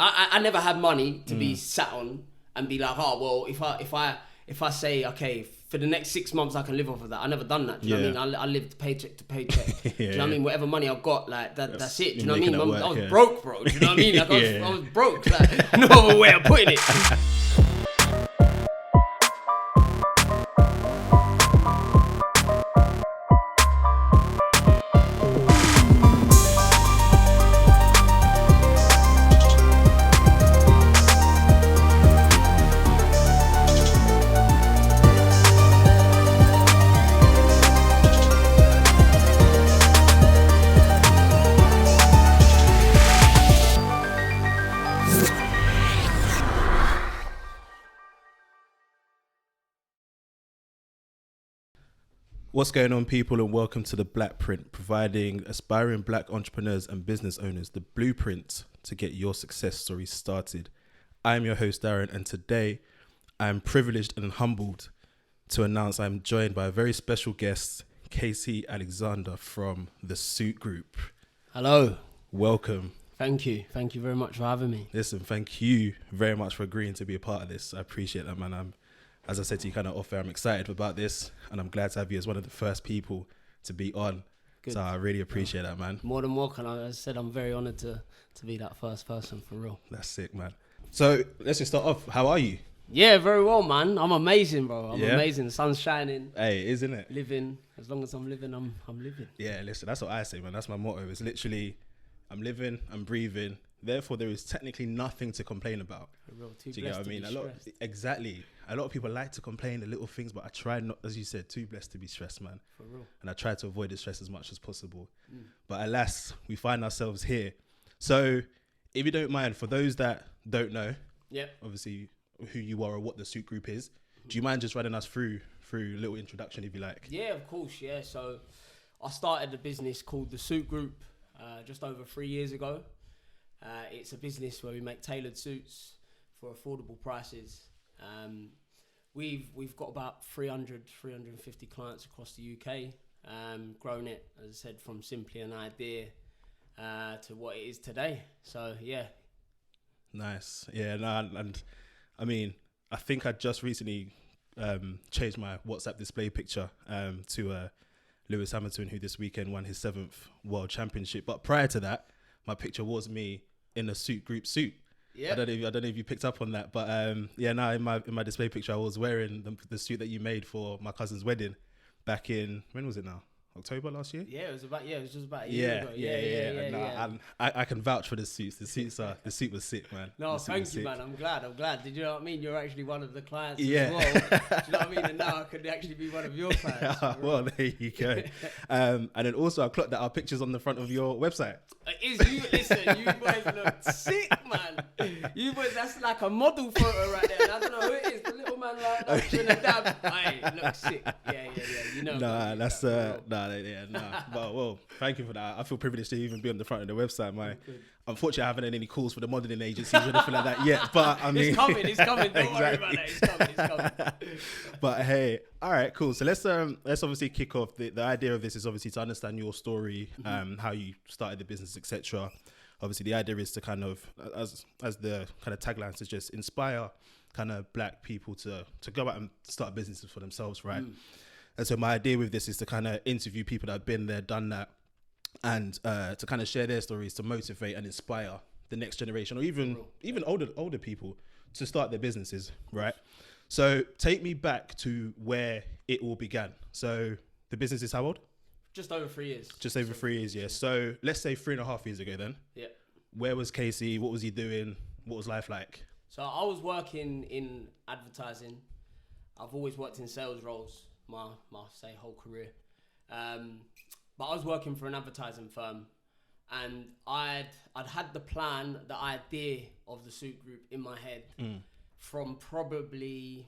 I never had money to be sat on and be like, oh well, if I say okay, for the next 6 months I can live off of that. I never done that. Do you know what I mean? I lived paycheck to paycheck. Do you know what I mean? Whatever money I've got, like that's it. Do you know what I mean? I was broke, bro. Do you know what I mean? Like I was broke. Like no other way of putting it. What's going on, people, and welcome to the Blackprint, providing aspiring black entrepreneurs and business owners the blueprint to get your success story started. I'm your host, Darren, and today I'm privileged and humbled to announce I'm joined by a very special guest, Kasey Alexander from the Suit Group. Hello. Welcome. Thank you. Thank you very much for having me. Listen, thank you very much for agreeing to be a part of this. I appreciate that, man. As I said to you kind of off air, I'm excited about this, and I'm glad to have you as one of the first people to be on. Good. So I really appreciate that, man. More than welcome. As I said, I'm very honoured to be that first person, for real. That's sick, man. So let's just start off. How are you? Yeah, very well, man. I'm amazing, bro. I'm amazing. The sun's shining. Hey, isn't it? Living. As long as I'm living, I'm living. Yeah, listen, that's what I say, man. That's my motto. It's literally, I'm living, I'm breathing. Therefore, there is technically nothing to complain about. For real. Do you get what I mean? Exactly. A lot of people like to complain the little things, but I try not, as you said, too blessed to be stressed, man. For real. And I try to avoid the stress as much as possible. But alas, we find ourselves here. So if you don't mind, for those that don't know, obviously who you are or what the Suit Group is, do you mind just running us through a little introduction, if you like? Yeah, of course. Yeah. So I started a business called the Suit Group just over 3 years ago. It's a business where we make tailored suits for affordable prices. We've got about 350 clients across the UK. Grown it, as I said, from simply an idea to what it is today. So yeah. Nice. Yeah. No, and I mean, I think I just recently changed my WhatsApp display picture to Lewis Hamilton, who this weekend won his 7th World Championship. But prior to that, my picture was me in a Suit Group suit. Yeah. I don't know if you picked up on that, but in my display picture, I was wearing the suit that you made for my cousin's wedding back in, when was it now? October last year? Yeah, it was just about a year ago. Yeah. I can vouch for the suits. The suit was sick, man. No, thank you, man. I'm glad. Did you know what I mean? You're actually one of the clients as well. Do you know what I mean? And now I could actually be one of your clients. Well, there you go. And then also I clocked that our pictures on the front of your website. Listen, you boys look sick, man. You boys, that's like a model photo right there. And I don't know who it is. The little man like that doing a dab. Hey, look sick. Yeah. You know. Nah, that's But well, thank you for that. I feel privileged to even be on the front of the website. Unfortunately, I haven't had any calls for the modeling agencies or anything like that yet. But I mean, it's coming. Don't worry about that. It's coming. But hey, all right, cool. So let's obviously kick off. The idea of this is obviously to understand your story, how you started the business, etc. Obviously, the idea is to kind of, as the kind of tagline suggests, inspire kind of black people to go out and start businesses for themselves, right? And so my idea with this is to kind of interview people that have been there, done that, and to kind of share their stories to motivate and inspire the next generation, or even older people to start their businesses, right? So take me back to where it all began. So the business is how old? Just over 3 years. Just over 3 years, yeah. So let's say 3.5 years ago then. Yeah. Where was Kasey? What was he doing? What was life like? So I was working in advertising. I've always worked in sales roles my whole career. But I was working for an advertising firm, and I'd had the plan, the idea of the Suit Group in my head from probably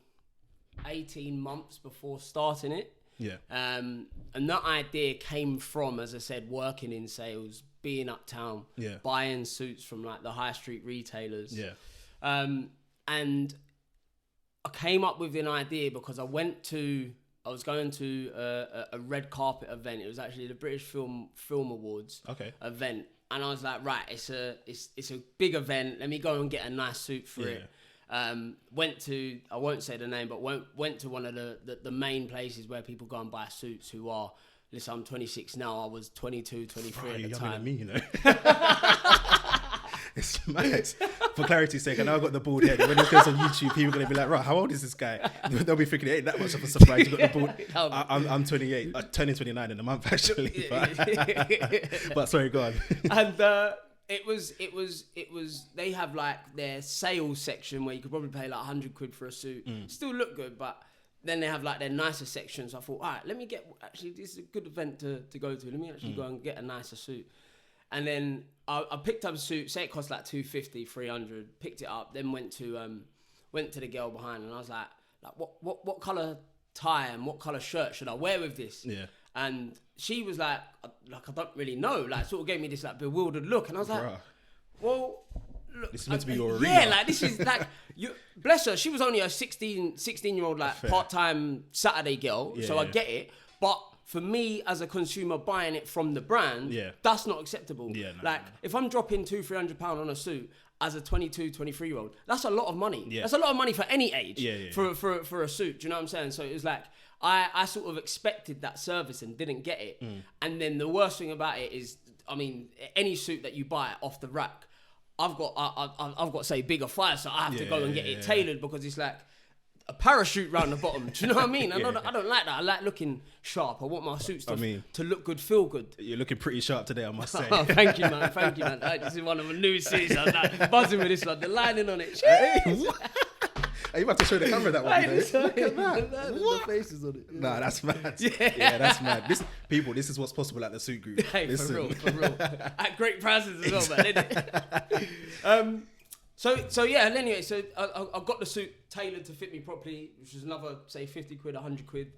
18 months before starting it. Yeah. And that idea came from, as I said, working in sales, being uptown, buying suits from like the high street retailers. Yeah. And I came up with an idea because I was going to a red carpet event. It was actually the British Film Awards event. and I was like, right, it's a big event. Let me go and get a nice suit for it. Went to, I won't say the name, but went to one of the main places where people go and buy suits who are, listen, I'm 26 now, I was 22, 23 at the time. Younger than me, you know. It's mad. For clarity's sake, I know I got the bald head. When this goes on YouTube, people are going to be like, right, how old is this guy? They'll be thinking, it ain't that much of a surprise. You got the bald. I'm 28, turning 29 in a month, actually. But sorry, go on. And it was, they have like their sales section where you could probably pay like 100 quid for a suit. Still look good, but then they have like their nicer sections. So I thought, all right, let me get, actually, this is a good event to go to. Let me actually go and get a nicer suit. And then I picked up a suit, say it cost like 250, 300, picked it up, then went to the girl behind, and I was like what colour tie and what colour shirt should I wear with this? Yeah. And she was like I don't really know, like sort of gave me this like bewildered look, and I was like, well, look, this is meant to be your arena. Yeah, like this is like, bless her, she was only a 16-year-old like part-time Saturday girl, so I get it, but for me as a consumer buying it from the brand, that's not acceptable. If I'm dropping £200-300 on a suit as a 22, 23-year-old, that's a lot of money. That's a lot of money for any age for a suit. Do you know what I'm saying? So it was like, I sort of expected that service and didn't get it. And then the worst thing about it is, I mean, any suit that you buy off the rack, I've got say bigger thighs, so I have to go and get it tailored because it's like a parachute round the bottom. Do you know what I mean? I don't like that. I like looking sharp. I want my suits to look good, feel good. You're looking pretty sharp today, I must say. Oh, thank you, man. Thank you, man. This is one of my new suits. I'm like buzzing with this one. The lining on it. Are you about to show the camera that one? Look at that. What? The faces on it. Nah, that's mad. Yeah, that's mad. This is what's possible at the suit group. Hey, for real. At great prices as well, man. Innit? So yeah, and anyway, so I got the suit tailored to fit me properly, which was another, say, 50 quid, 100 quid.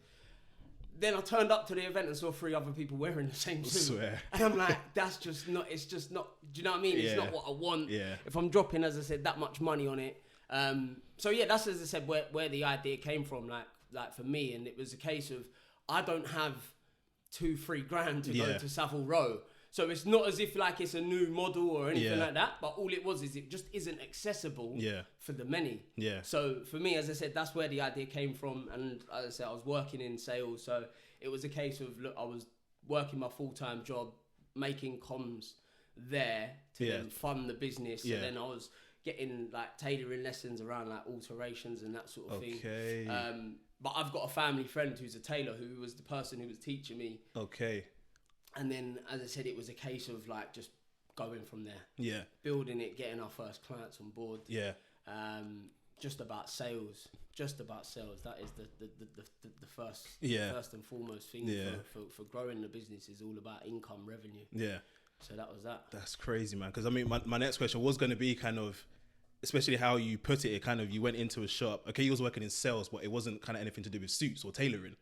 Then I turned up to the event and saw 3 other people wearing the same suit. And I'm like, that's just not, it's just not, do you know what I mean? It's not what I want. If I'm dropping, as I said, that much money on it. So yeah, that's, as I said, where the idea came from, like for me. And it was a case of, I don't have 2-3 grand to go to Savile Row. So it's not as if like it's a new model or anything like that, but all it was is it just isn't accessible for the many. So for me, as I said, that's where the idea came from. And as I said, I was working in sales. So it was a case of, look, I was working my full-time job, making comms there to then fund the business. And then I was getting like tailoring lessons around like alterations and that sort of thing. But I've got a family friend who's a tailor who was the person who was teaching me. And then, as I said, it was a case of like just going from there. Building it, getting our first clients on board. Just about sales. That is the first and foremost thing for growing the business, is all about income, revenue. So that was that. That's crazy, man. Because I mean, my next question was going to be kind of, especially how you put it, kind of, you went into a shop. Okay, you was working in sales, but it wasn't kind of anything to do with suits or tailoring.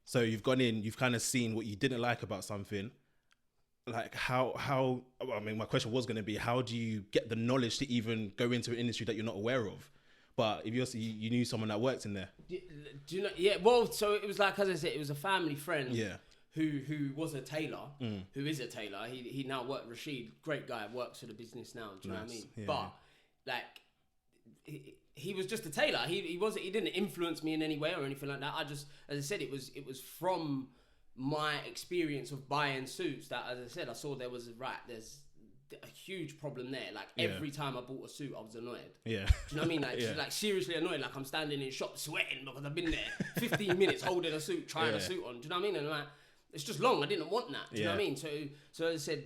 So you've gone in, you've kind of seen what you didn't like about something. Like how, I mean, my question was going to be, how do you get the knowledge to even go into an industry that you're not aware of? But if you knew someone that worked in there. Do you know? Yeah, well, so it was like, as I said, it was a family friend who was a tailor, who is a tailor. He now works, Rashid, great guy, works for the business now. Do you know what I mean? But like, he was just a tailor. He didn't influence me in any way or anything like that. I just, as I said, it was from my experience of buying suits that, as I said, I saw there's a huge problem there. Like every time I bought a suit, I was annoyed. Do you know what I mean? Like, like seriously annoyed. Like I'm standing in shop sweating because I've been there 15 minutes holding a suit, trying a suit on. Do you know what I mean? And like, it's just long. I didn't want that. Do you know what I mean? So as I said,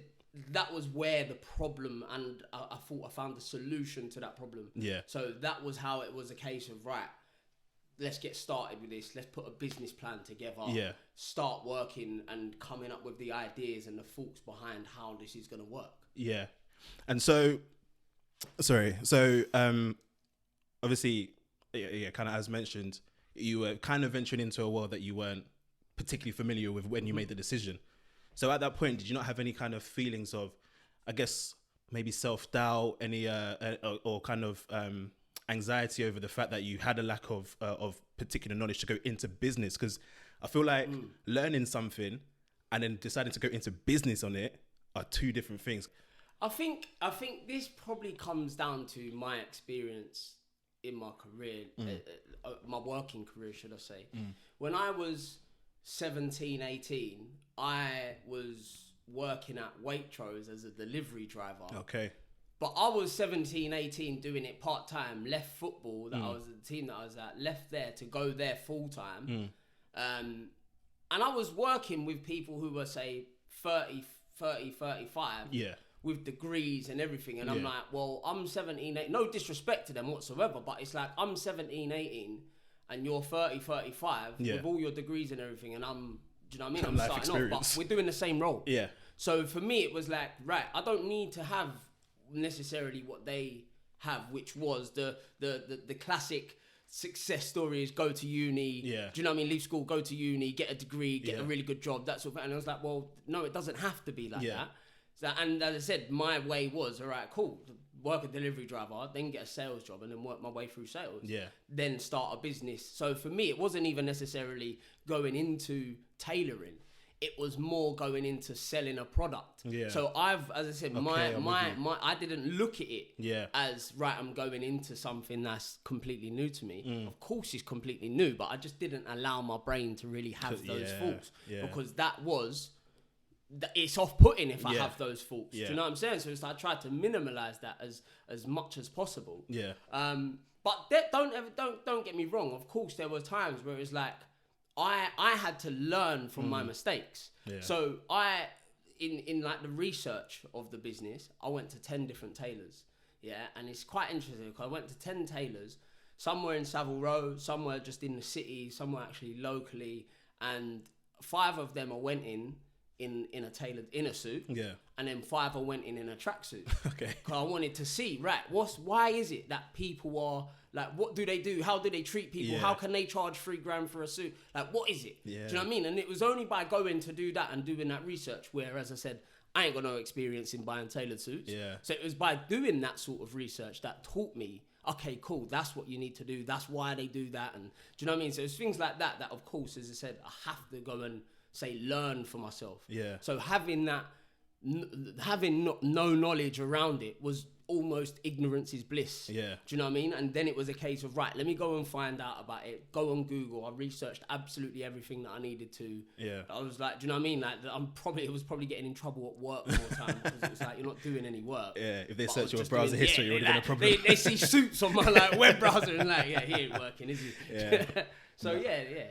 that was where the problem, and I thought I found the solution to that problem. So that was how it was a case of, right, let's get started with this. Let's put a business plan together. Start working and coming up with the ideas and the thoughts behind how this is going to work. And so, obviously, kind of as mentioned, you were kind of venturing into a world that you weren't particularly familiar with when you made the decision. So at that point, did you not have any kind of feelings of, I guess, maybe self-doubt, any or kind of anxiety over the fact that you had a lack of particular knowledge to go into business? Because I feel like learning something and then deciding to go into business on it are two different things. I think this probably comes down to my experience in my career, my working career, should I say. When I was 17, 18, I was working at Waitrose as a delivery driver. Okay. But I was 17, 18 doing it part-time, left football, that I was the team that I was at, left there to go there full-time. And I was working with people who were, say, 30, 35. Yeah. With degrees and everything. And I'm like, well, I'm 17, 18. No disrespect to them whatsoever, but it's like, I'm 17, 18, and you're 30, 35 with all your degrees and everything. And do you know what I mean? I'm starting off, but we're doing the same role. Yeah. So for me, it was like, right, I don't need to have necessarily what they have, which was the classic success story is go to uni. Yeah. Do you know what I mean? Leave school, go to uni, get a degree, get a really good job, that sort of thing. And I was like, well, no, it doesn't have to be like that. So, and as I said, my way was, all right, cool, work a delivery driver, then get a sales job, and then work my way through sales. Yeah. Then start a business. So for me, it wasn't even necessarily going into tailoring. It was more going into selling a product. Yeah. So as I said, I didn't look at it as, right, I'm going into something that's completely new to me. Of course it's completely new, but I just didn't allow my brain to really have those thoughts. Yeah. Because it's off-putting if I have those thoughts. Yeah. Do you know what I'm saying? So I tried to minimalize that as much as possible. Yeah. But don't get me wrong. Of course, there were times where it's like I had to learn from my mistakes. Yeah. So in like the research of the business, I went to 10 different tailors. Yeah, and it's quite interesting because I went to 10 tailors. Some were in Savile Row, some were just in the city, some were actually locally, and 5 of them I went in a tailored inner suit, and then 5 I went in a tracksuit. Okay. Because I wanted to see, right, why is it that people are like, what do they do? How do they treat people? Yeah. How can they charge $3,000 for a suit? Like, what is it? Yeah. Do you know what I mean? And it was only by going to do that and doing that research, where, as I said, I ain't got no experience in buying tailored suits. Yeah. So it was by doing that sort of research that taught me, okay, cool, that's what you need to do. That's why they do that. And do you know what I mean? So it's things like that, of course, as I said, I have to go and learn for myself. Yeah. So having no knowledge around it was almost ignorance is bliss. Yeah. Do you know what I mean? And then it was a case of, right, let me go and find out about it. Go on Google. I researched absolutely everything that I needed to. Yeah. I was like, do you know what I mean? Like, I was probably getting in trouble at work more time because it was like, you're not doing any work. Yeah. If they search your browser history, you're already going to probably... They see suits on my web browser and like, yeah, he ain't working, is he? Yeah. So yeah.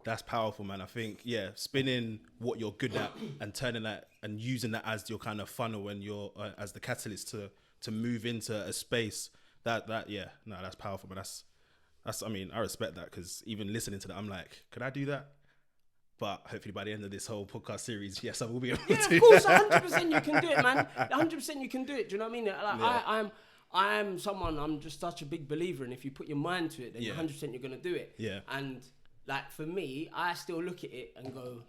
That's powerful, man. I think, spinning what you're good at and turning that and using that as your kind of funnel and your as the catalyst to move into a space that's powerful, man. That's I mean, I respect that, because even listening to that, I'm like, could I do that? But hopefully by the end of this whole podcast series, yes, I will be able to. Yeah, of course, 100% you can do it, man. 100% you can do it. Do you know what I mean? Like, I'm someone, I'm just such a big believer, and if you put your mind to it, then 100% you're going to do it. Yeah. And like for me, I still look at it and go,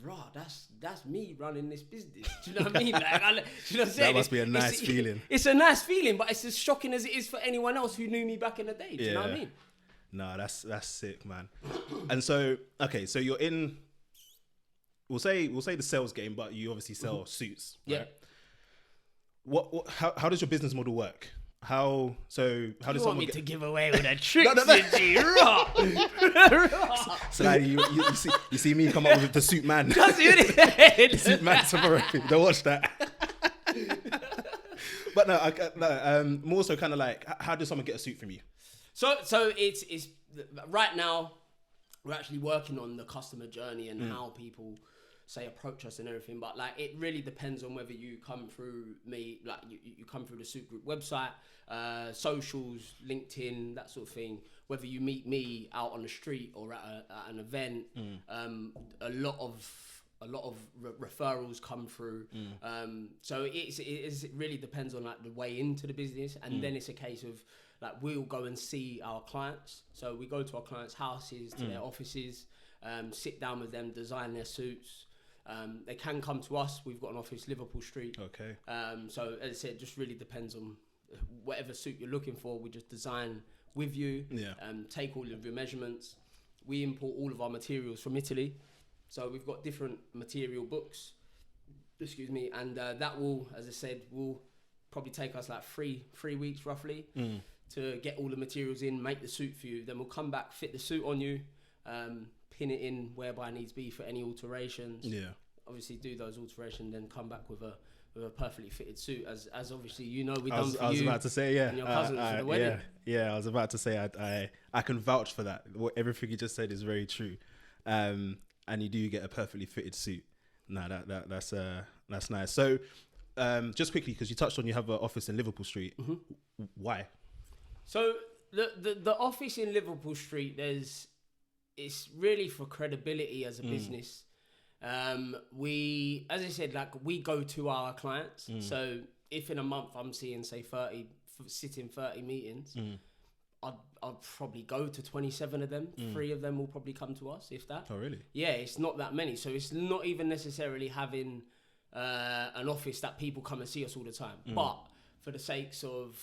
rah, that's me running this business. Do you know what I mean? Like, you know what I'm saying? That must be a nice feeling. It's a nice feeling, but it's as shocking as it is for anyone else who knew me back in the day. Do you know what I mean? No, that's sick, man. And so, okay, so you're in, we'll say the sales game, but you obviously sell suits, right? Yeah. How does your business model work? How does someone me to give away with a trick? So like you see me come up with the suit man. The suit man tomorrow. Don't watch that. But no, more so kind of like, how does someone get a suit from you? So it's right now we're actually working on the customer journey and how people approach us and everything, but like it really depends on whether you come through me, like you come through the Suit Group website, socials, LinkedIn, that sort of thing, whether you meet me out on the street or at an event. A lot of referrals come through. So it really depends on like the way into the business, and then it's a case of like we'll go and see our clients. So we go to our clients' houses, to their offices, sit down with them, design their suits. They can come to us. We've got an office, Liverpool Street. Okay. So as I said, it just really depends on whatever suit you're looking for. We just design with you. Yeah. Take all of your measurements. We import all of our materials from Italy. So we've got different material books excuse me, and that will, as I said, will probably take us like three weeks roughly to get all the materials in, make the suit for you. Then we'll come back, fit the suit on you, pin it in whereby needs be for any alterations. Yeah. Obviously do those alterations, then come back with a perfectly fitted suit, as obviously you know we've done for you. I was about to say, yeah, and your cousins for the wedding. Yeah, I was about to say I can vouch for that. Everything you just said is very true, and you do get a perfectly fitted suit. No, that's nice. So, just quickly, because you touched on you have an office in Liverpool Street. Mm-hmm. Why? So the office in Liverpool Street, it's really for credibility as a business. We, as I said, like we go to our clients. So if in a month I'm seeing say 30 meetings, I'll probably go to 27 of them. 3 of them will probably come to us, if that. Oh, really? Yeah, it's not that many. So it's not even necessarily having an office that people come and see us all the time. But for the sakes of,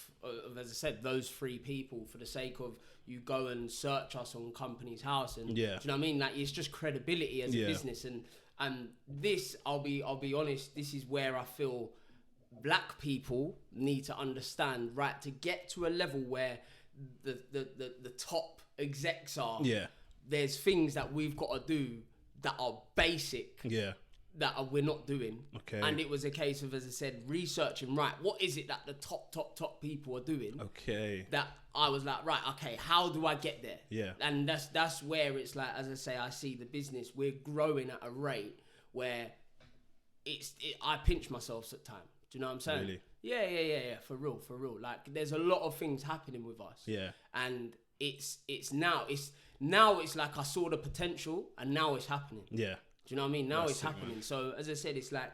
as I said, those 3 people, for the sake of you go and search us on Company's House, and do you know what I mean? Like, it's just credibility as a business, and this, I'll be honest, this is where I feel black people need to understand, right, to get to a level where the top execs are. Yeah, there's things that we've got to do that are basic. Yeah. That we're not doing. Okay. And it was a case of, as I said, researching, right, what is it that the top people are doing? Okay. That I was like, right, okay, how do I get there? Yeah. And that's where it's like, as I say, I see the business, we're growing at a rate where I pinch myself at times. Do you know what I'm saying? Really? Yeah. For real. Like, there's a lot of things happening with us. Yeah. And it's now like I saw the potential and now it's happening. Yeah. Do you know what I mean? Now it's happening. Man. So as I said, it's like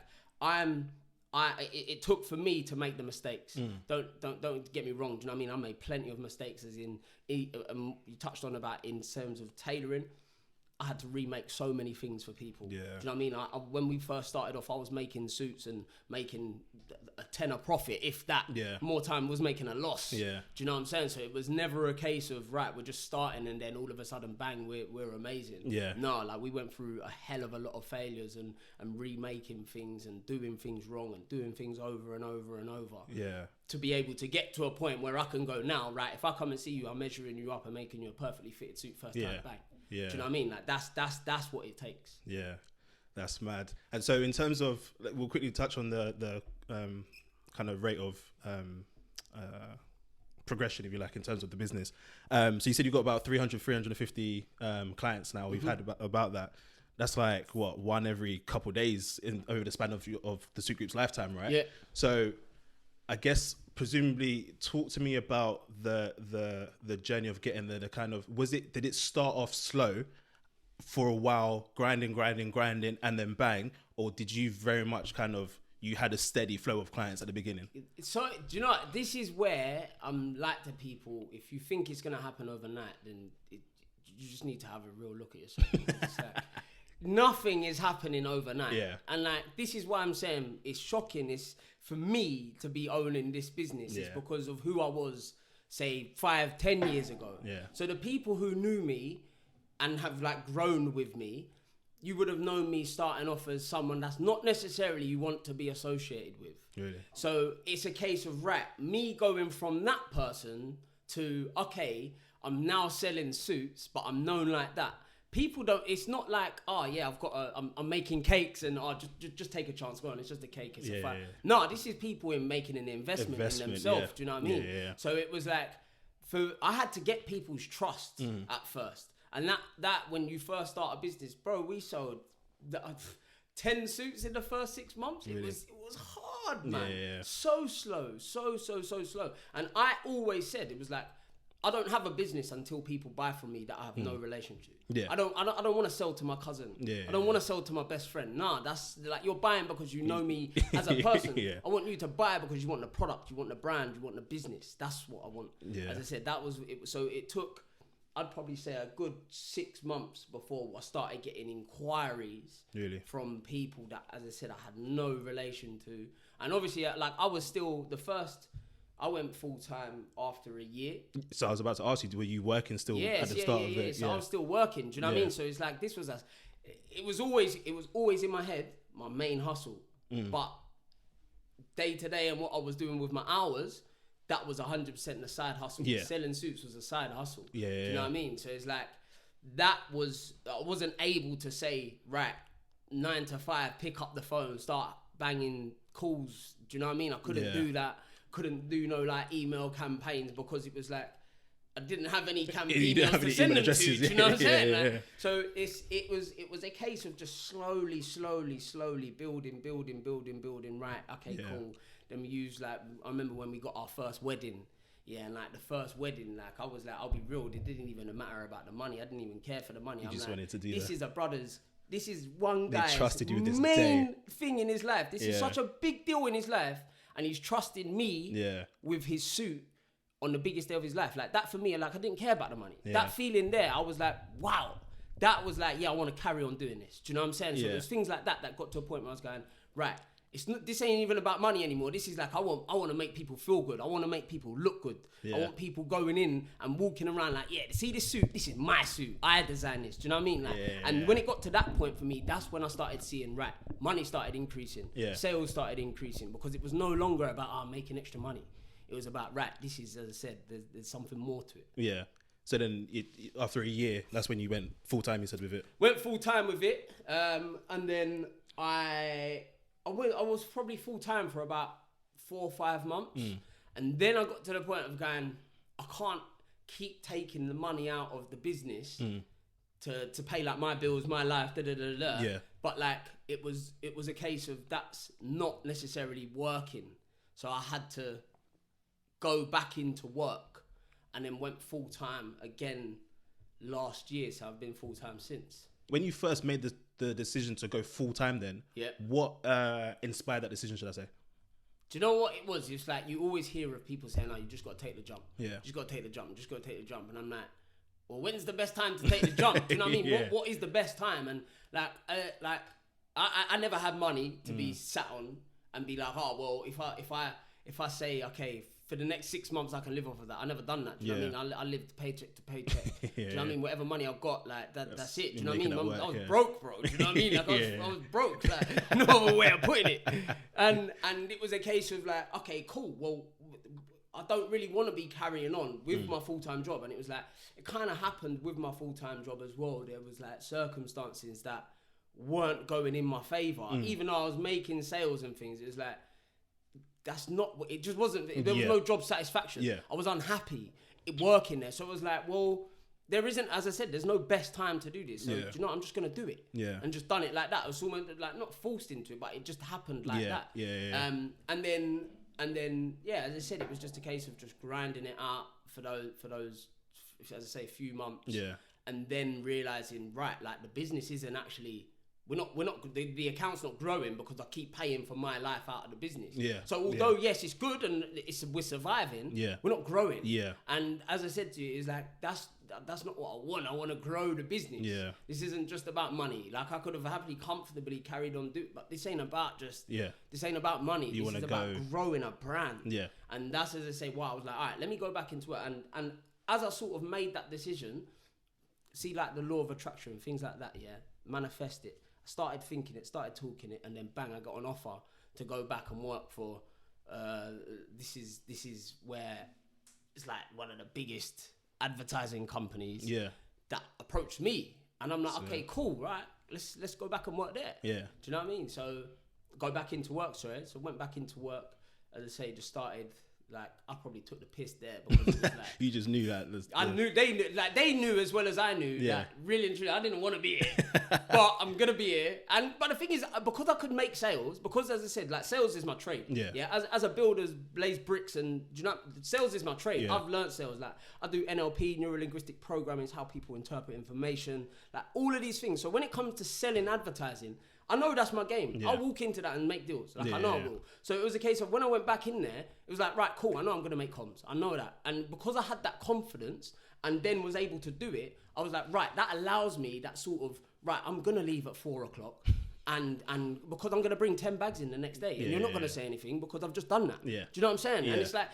it took for me to make the mistakes. Don't get me wrong. Do you know what I mean? I made plenty of mistakes, as in you touched on about in terms of tailoring. I had to remake so many things for people. Yeah. Do you know what I mean? When we first started off, I was making suits and making a tenner profit, if that. Yeah. More time was making a loss. Yeah. Do you know what I'm saying? So it was never a case of, right, we're just starting and then all of a sudden, bang, we're amazing. Yeah. No, like we went through a hell of a lot of failures and remaking things and doing things wrong and doing things over and over and over. Yeah. To be able to get to a point where I can go now, right, if I come and see you, I'm measuring you up and making you a perfectly fitted suit first time, bang. Yeah. Do you know what I mean? Like that's what it takes. Yeah, that's mad. And so in terms of, we'll quickly touch on the kind of rate of progression, if you like, in terms of the business. So you said you've got about 350 clients now. We've had about that. That's like what, one every couple of days over the span of the Suit Group's lifetime, right? Yeah. So I guess presumably talk to me about the journey of getting there. The kind of, did it start off slow for a while, grinding, and then bang, or did you very much kind of, you had a steady flow of clients at the beginning? So do you know what? This is where I'm like to people, if you think it's going to happen overnight, then you just need to have a real look at yourself. It's like, nothing is happening overnight. Yeah. And like, this is why I'm saying it's shocking. It's for me to be owning this business. It's because of who I was, say 5-10 years ago. Yeah. So the people who knew me and have like grown with me, you would have known me starting off as someone that's not necessarily you want to be associated with. Really? So it's a case of, right, me going from that person to, okay, I'm now selling suits, but I'm known like that. People don't, it's not like, oh yeah, I'm making cakes and just take a chance, go on, it's just a cake, it's a fight. Yeah. No, this is people making an investment in themselves, do you know what I mean? Yeah. So it was like, I had to get people's trust at first. And that when you first start a business, bro, we sold 10 suits in the first 6 months. Really? It was hard, man. Yeah. So slow, so slow. And I always said, it was like, I don't have a business until people buy from me that I have no relationship. Yeah. I don't want to sell to my cousin. Yeah. I don't want to sell to my best friend. Nah, that's like, you're buying because you know me as a person. Yeah. I want you to buy because you want the product, you want the brand, you want the business. That's what I want. Yeah. As I said, that was it. So it took, I'd probably say, a good 6 months before I started getting inquiries from people that, as I said, I had no relation to. And obviously, like, I was still the first. I went full time after a year. So I was about to ask you, were you working still at the start of it? So I was still working. Do you know what I mean? So it's like, this was it was always in my head, my main hustle. But day to day and what I was doing with my hours, that was 100% the side hustle. Yeah. Selling suits was a side hustle. Yeah, Do you know what I mean? So it's like, I wasn't able to say, right, 9 to 5, pick up the phone, start banging calls. Do you know what I mean? I couldn't do that. Couldn't do no like email campaigns because it was like, I didn't have any emails to send them to. Do you know what I'm saying? Like, so it was a case of just slowly building. Right, okay, cool. Then we used like, I remember when we got our first wedding. Yeah, and like the first wedding, like I was like, I'll be real, it didn't even matter about the money. I didn't even care for the money. You I'm just like, wanted to do this that. is a brother's. This is one guy's trusted you with this main thing in his life. This is such a big deal in his life, and he's trusting me with his suit on the biggest day of his life. Like that for me, like I didn't care about the money. That feeling there, I was like, wow. That was like, I want to carry on doing this. Do you know what I'm saying? So there's things like that got to a point where I was going, right, this ain't even about money anymore. This is like, I want to make people feel good. I want to make people look good. I want people going in and walking around like, see this suit? This is my suit. I designed this. Do you know what I mean? Like, when it got to that point for me, that's when I started seeing, right, money started increasing. Sales started increasing because it was no longer about making extra money. It was about, right, this is, as I said, there's something more to it. Yeah. So then after a year, that's when you went full-time, you said, with it? Went full-time with it. And then I was probably full-time for about 4 or 5 months. And then I got to the point of going, I can't keep taking the money out of the business to pay like my bills, my life, Yeah. But like, it was a case of that's not necessarily working. So I had to go back into work and then went full-time again last year. So I've been full-time since. When you first made the decision to go full-time then, what inspired that decision, should I say? Do you know what it was? It's like you always hear of people saying, you just got to take the jump. You just got to take the jump. Just got to take the jump. And I'm like, well, when's the best time to take the jump? Do you know what I mean? What is the best time? And like I never had money to be sat on and be like, well, if I say, okay, for the next 6 months I can live off of that. I never done that. Do you know what I mean? I lived paycheck to paycheck. Do you know what I mean? Whatever money I've got, like that's it. Do you know what I mean? I was broke, bro. Do you know what I mean? Like I was broke. Like no other way of putting it. And it was a case of like, okay, cool. Well, I don't really want to be carrying on with my full-time job. And it was like, it kind of happened with my full-time job as well. There was like circumstances that weren't going in my favor. Even though I was making sales and things, it was like, that's not what it just wasn't. There was no job satisfaction. I was unhappy working there. So it was like, well, there isn't, as I said, there's no best time to do this. So do you know what? I'm just going to do it. And just done it like that. It was almost like not forced into it, but it just happened like that. And then, as I said, it was just a case of just grinding it out for those, as I say, few months. And then realizing, right, like the business isn't actually, we're not the account's not growing because I keep paying for my life out of the business. So although yes, it's good and we're surviving, we're not growing. And as I said to you, it's like that's not what I want. I want to grow the business. This isn't just about money. Like I could have happily, comfortably carried on doing, but this ain't about just this ain't about money. This is about growing a brand. And that's, as I say, why I was like, all right, let me go back into it. And as I sort of made that decision, see like the law of attraction, things like that, manifest it. I started thinking it, started talking it, and then bang, I got an offer to go back and work for. This is where it's like one of the biggest advertising companies that approached me, and I'm like, okay, cool, right? Let's go back and work there. Do you know what I mean? So go back into work, So went back into work. As I say, just started. Like I probably took the piss there because it was like you just knew that. I knew they knew as well as I knew that really and truly I didn't want to be here, but I'm gonna be here. But the thing is, because I could make sales, because as I said, like sales is my trade. As a builder, blaze bricks, and do you know, sales is my trade. I've learned sales. Like I do NLP, neuro linguistic programming, is how people interpret information, like all of these things. So when it comes to selling advertising, I know that's my game. I'll walk into that and make deals. Like I know I will. So it was a case of when I went back in there, it was like, right, cool, I know I'm going to make comms. I know that. And because I had that confidence and then was able to do it, I was like, right, that allows me that sort of, right, I'm going to leave at 4 o'clock and because I'm going to bring 10 bags in the next day. And you're not going to say anything because I've just done that. Do you know what I'm saying? And it's like,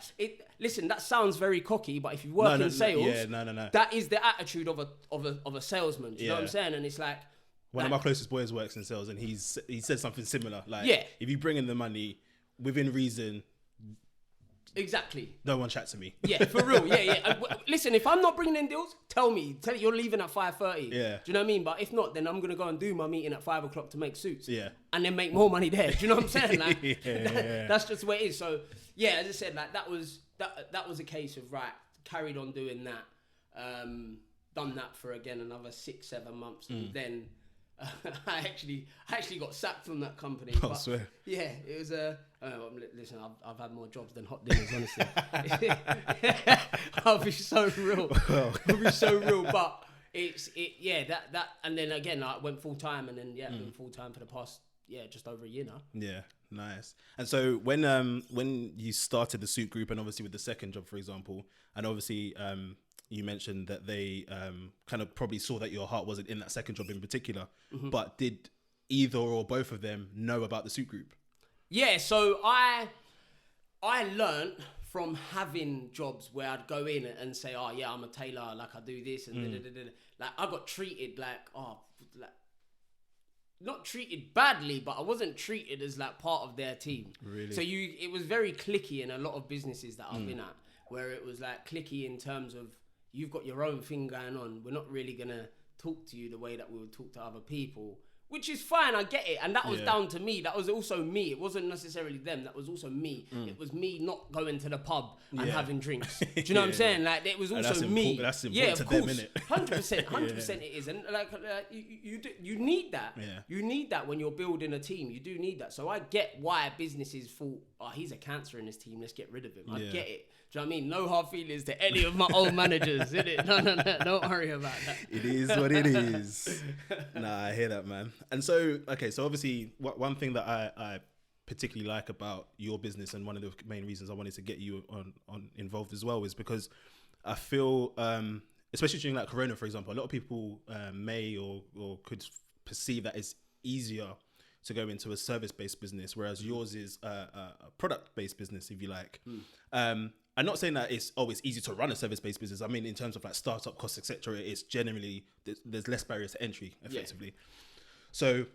listen, that sounds very cocky, but if you work in sales, that is the attitude of a salesman. Do you know what I'm saying? And it's like, One of my closest boys works in sales, and he said something similar. Like, Yeah. if you bring in the money within reason, exactly. no one chat to me. Yeah, for real. Yeah. Listen, if I'm not bringing in deals, tell me you're leaving at 5:30. Yeah. Do you know what I mean? But if not, then I'm gonna go and do my meeting at 5 o'clock to make suits. Yeah. And then make more money there. Do you know what I'm saying? Like, Yeah. that's just the way it is. So yeah, as I said, like that was a case of carried on doing that. Done that for again another 6-7 months, and then I actually got sacked from that company. I swear. Yeah, it was listen, I've had more jobs than hot dinners, honestly. I'll be so real. I'll be so real. But that and then again I went full time, and then been full time for the past just over a year now. Yeah, nice. And so when you started the suit group, and obviously with the second job, for example, and obviously you mentioned that they kind of probably saw that your heart wasn't in that second job in particular, but did either or both of them know about the suit group? Yeah, so I learned from having jobs where I'd go in and say, oh yeah, I'm a tailor, like I do this and like I got treated not treated badly, but I wasn't treated as like part of their team. Really? So it was very cliquey in a lot of businesses that I've been at, where it was like cliquey in terms of you've got your own thing going on. We're not really gonna talk to you the way that we would talk to other people. Which is fine, I get it. And that was down to me. That was also me. It wasn't necessarily them. That was also me. It was me not going to the pub and having drinks. Do you know what I'm saying? Like, it was also me. That's important to them, innit? 100% it is. And like you need that. Yeah. You need that when you're building a team. You do need that. So I get why businesses thought, oh, he's a cancer in his team. Let's get rid of him. I get it. Do you know what I mean? No hard feelings to any of my old managers, innit? No, don't worry about that. It is what it is. Nah, I hear that, man. And so, okay, so obviously, one thing that I particularly like about your business, and one of the main reasons I wanted to get you on involved as well, is because I feel, especially during like Corona, for example, a lot of people may or could perceive that it's easier to go into a service-based business, whereas yours is a product-based business, if you like. I'm not saying that it's easy to run a service-based business. I mean, in terms of like startup costs, etc., it's generally there's less barriers to entry, effectively. Yeah. So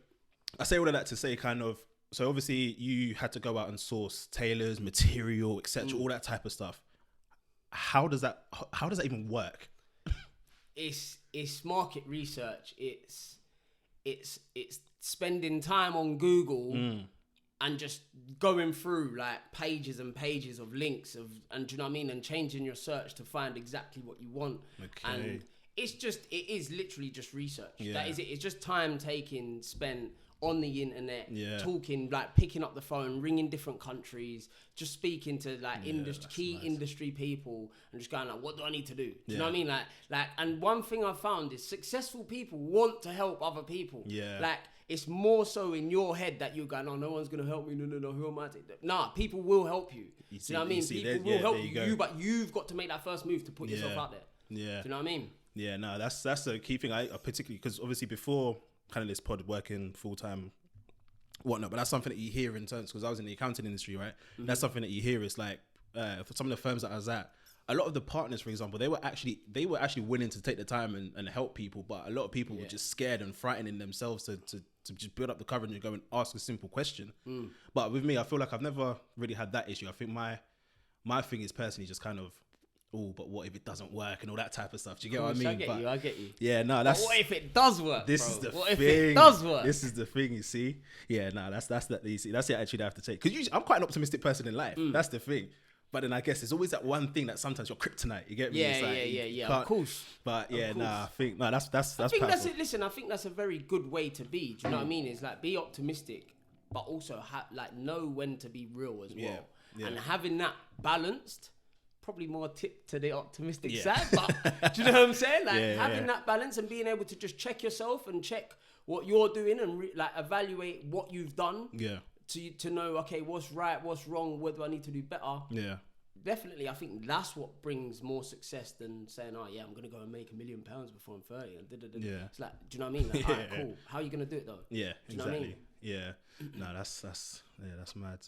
I say all of that to say so obviously you had to go out and source tailors, material, etc., all that type of stuff. How does that even work? It's market research. It's spending time on Google and just going through like pages and pages of links and do you know what I mean, and changing your search to find exactly what you want. Okay. And it is literally just research. Yeah. That is it. It's just time taken, spent on the internet, talking, like picking up the phone, ringing different countries, just speaking to like industry people, and just going like, what do I need to do? Do you know what I mean? Like, and one thing I've found is successful people want to help other people. Yeah. Like, it's more so in your head that you're going, oh, no one's going to help me. No, who am I to? Nah, people will help you. Do you know what I mean? People will help you, but you've got to make that first move to put yourself out there. Yeah. Do you know what I mean? Yeah, no, that's the key thing. I particularly, because obviously before kind of this pod, working full-time, whatnot, but that's something that you hear in terms, because I was in the accounting industry, right? Mm-hmm. That's something that you hear. It's like, for some of the firms that I was at, a lot of the partners, for example, they were actually willing to take the time and help people, but a lot of people were just scared and frightening themselves to just build up the courage and go and ask a simple question. But with me, I feel like I've never really had that issue. I think my thing is personally just kind of, oh, but what if it doesn't work and all that type of stuff? Do you get what I mean? I get you. Yeah, no, that's. But what if it does work? This is the what thing. If it does work? This is the thing. You see? Yeah, no, that's the attitude I have to take. Because I'm quite an optimistic person in life. That's the thing. But then I guess there's always that one thing that sometimes you're kryptonite. You get me? Yeah. Of course. But yeah, I think that's. I think that's it. Listen, I think that's a very good way to be. Do you know what I mean? It's like be optimistic, but also know when to be real as well. Yeah. And having that balanced. Probably more tip to the optimistic side, but do you know what I'm saying? Like having that balance and being able to just check yourself and check what you're doing and evaluate what you've done. Yeah. To know, okay, what's right, what's wrong, what do I need to do better? Yeah. Definitely, I think that's what brings more success than saying, oh yeah, I'm gonna go and make £1 million before I'm 30. And yeah. It's like, do you know what I mean? Like, alright, cool. How are you gonna do it though? Yeah, do you know what I mean? Yeah. No, that's mad.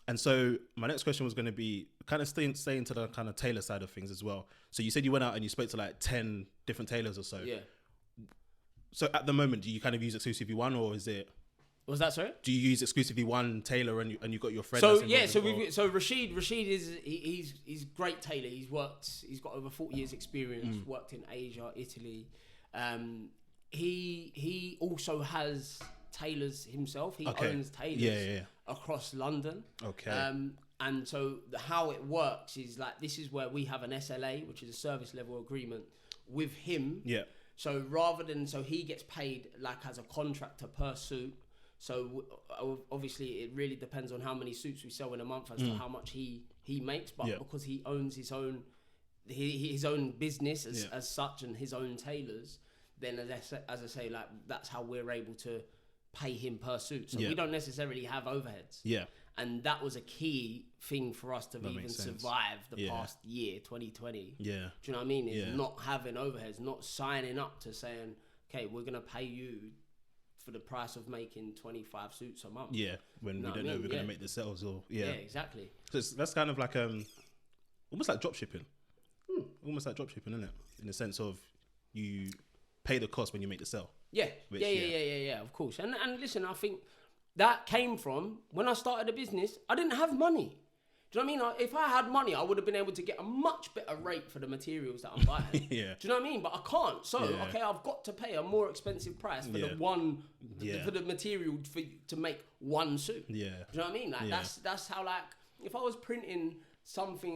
And so my next question was going to be kind of staying to the kind of tailor side of things as well. So you said you went out and you spoke to like 10 different tailors or so. Yeah. So at the moment, do you kind of use exclusively one, or is it? Was that sorry? Do you use exclusively one tailor and you got your friend? So yeah, so Rashid is he's great tailor. He's got over 40 years experience. Worked in Asia, Italy. He also has tailors himself. He owns tailors across London. Okay. And so how it works is like, this is where we have an SLA, which is a service level agreement with him. Yeah. So so he gets paid like as a contractor per suit. So obviously it really depends on how many suits we sell in a month as to how much he makes. But because he owns his own business as such and his own tailors, then as I say, like that's how we're able to pay him per suit. So we don't necessarily have overheads. Yeah. And that was a key thing for us to even survive the past year, 2020. Yeah. Do you know what I mean? Is not having overheads, not signing up to saying, okay, we're going to pay you for the price of making 25 suits a month. Yeah. When we don't know we're going to make the sales or... Yeah, exactly. So that's kind of like, almost like drop shipping. Almost like drop shipping, isn't it? In the sense of you pay the cost when you make the sale. Yeah. Of course. And listen, I think that came from when I started a business, I didn't have money. Do you know what I mean? If I had money, I would have been able to get a much better rate for the materials that I'm buying. Do you know what I mean? But I can't. So, okay, I've got to pay a more expensive price for for the material to make one suit. Yeah. Do you know what I mean? Like that's how, like, if I was printing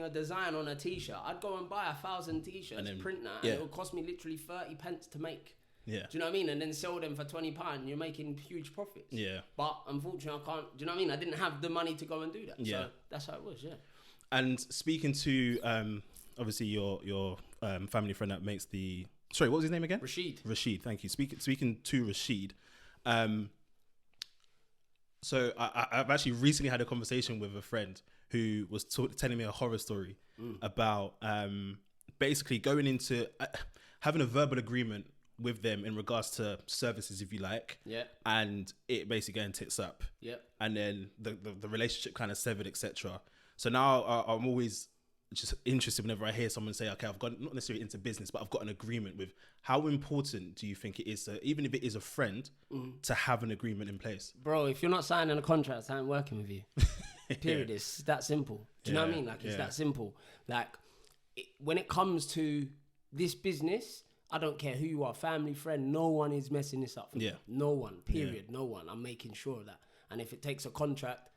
a design on a t-shirt, I'd go and buy 1,000 t-shirts, and then print that, and it would cost me literally 30 pence to make. Yeah. Do you know what I mean? And then sell them for £20, you're making huge profits. Yeah. But unfortunately, I can't. Do you know what I mean? I didn't have the money to go and do that. Yeah. So that's how it was. Yeah. And speaking to obviously your family friend that makes the... Sorry, what was his name again? Rashid. Thank you. Speaking to Rashid, so I've actually recently had a conversation with a friend who was telling me a horror story about basically going into having a verbal agreement with them in regards to services, if you like, and it basically getting tits up, and then the relationship kind of severed, etc. So now I'm always just interested whenever I hear someone say, okay, I've got not necessarily into business, but I've got an agreement with. How important do you think it is, even if it is a friend, to have an agreement in place? Bro, if you're not signing a contract, I ain't working with you. Period. It's that simple. Do you know what I mean? Like, it's that simple. Like, when it comes to this business, I don't care who you are, family, friend, no one is messing this up for me. No one, period. No one. I'm making sure of that. And if it takes a contract,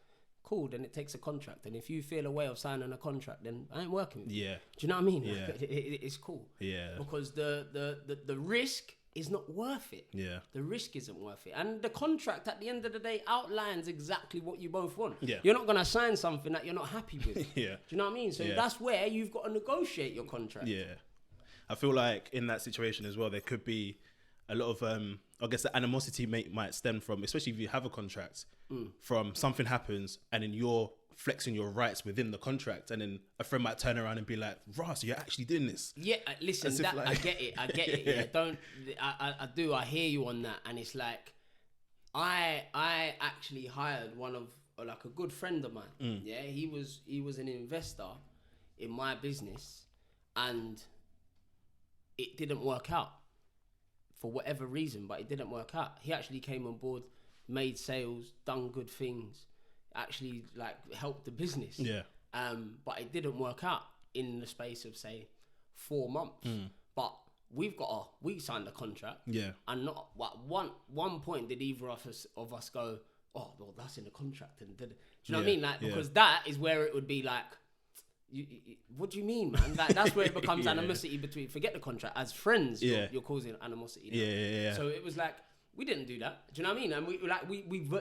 cool, then it takes a contract. And if you feel a way of signing a contract, then I ain't working with you. Yeah. Do you know what I mean? Yeah. Like, it's cool. Yeah. Because the risk is not worth it. Yeah. The risk isn't worth it. And the contract at the end of the day outlines exactly what you both want. Yeah. You're not going to sign something that you're not happy with. Yeah. Do you know what I mean? So that's where you've got to negotiate your contract. Yeah. I feel like in that situation as well, there could be a lot of, I guess the animosity might stem from, especially if you have a contract, from something happens and then you're flexing your rights within the contract, and then a friend might turn around and be like, Ross, you're actually doing this. Yeah, listen, I get it. I do. I hear you on that. And it's like, I actually hired one of, like, a good friend of mine. Yeah, he was an investor in my business, and it didn't work out for whatever reason, but it didn't work out. He actually came on board, made sales, done good things, actually, like, helped the business. Yeah. But it didn't work out in the space of, say, 4 months. But we signed a contract. Yeah. And not one point did either of us go, oh, well, that's in the contract. And do you know what I mean? Like, because that is where it would be like, what do you mean, man? Like, that's where it becomes animosity between. Forget the contract. As friends, you're causing animosity. Yeah. So it was like, we didn't do that. Do you know what I mean? And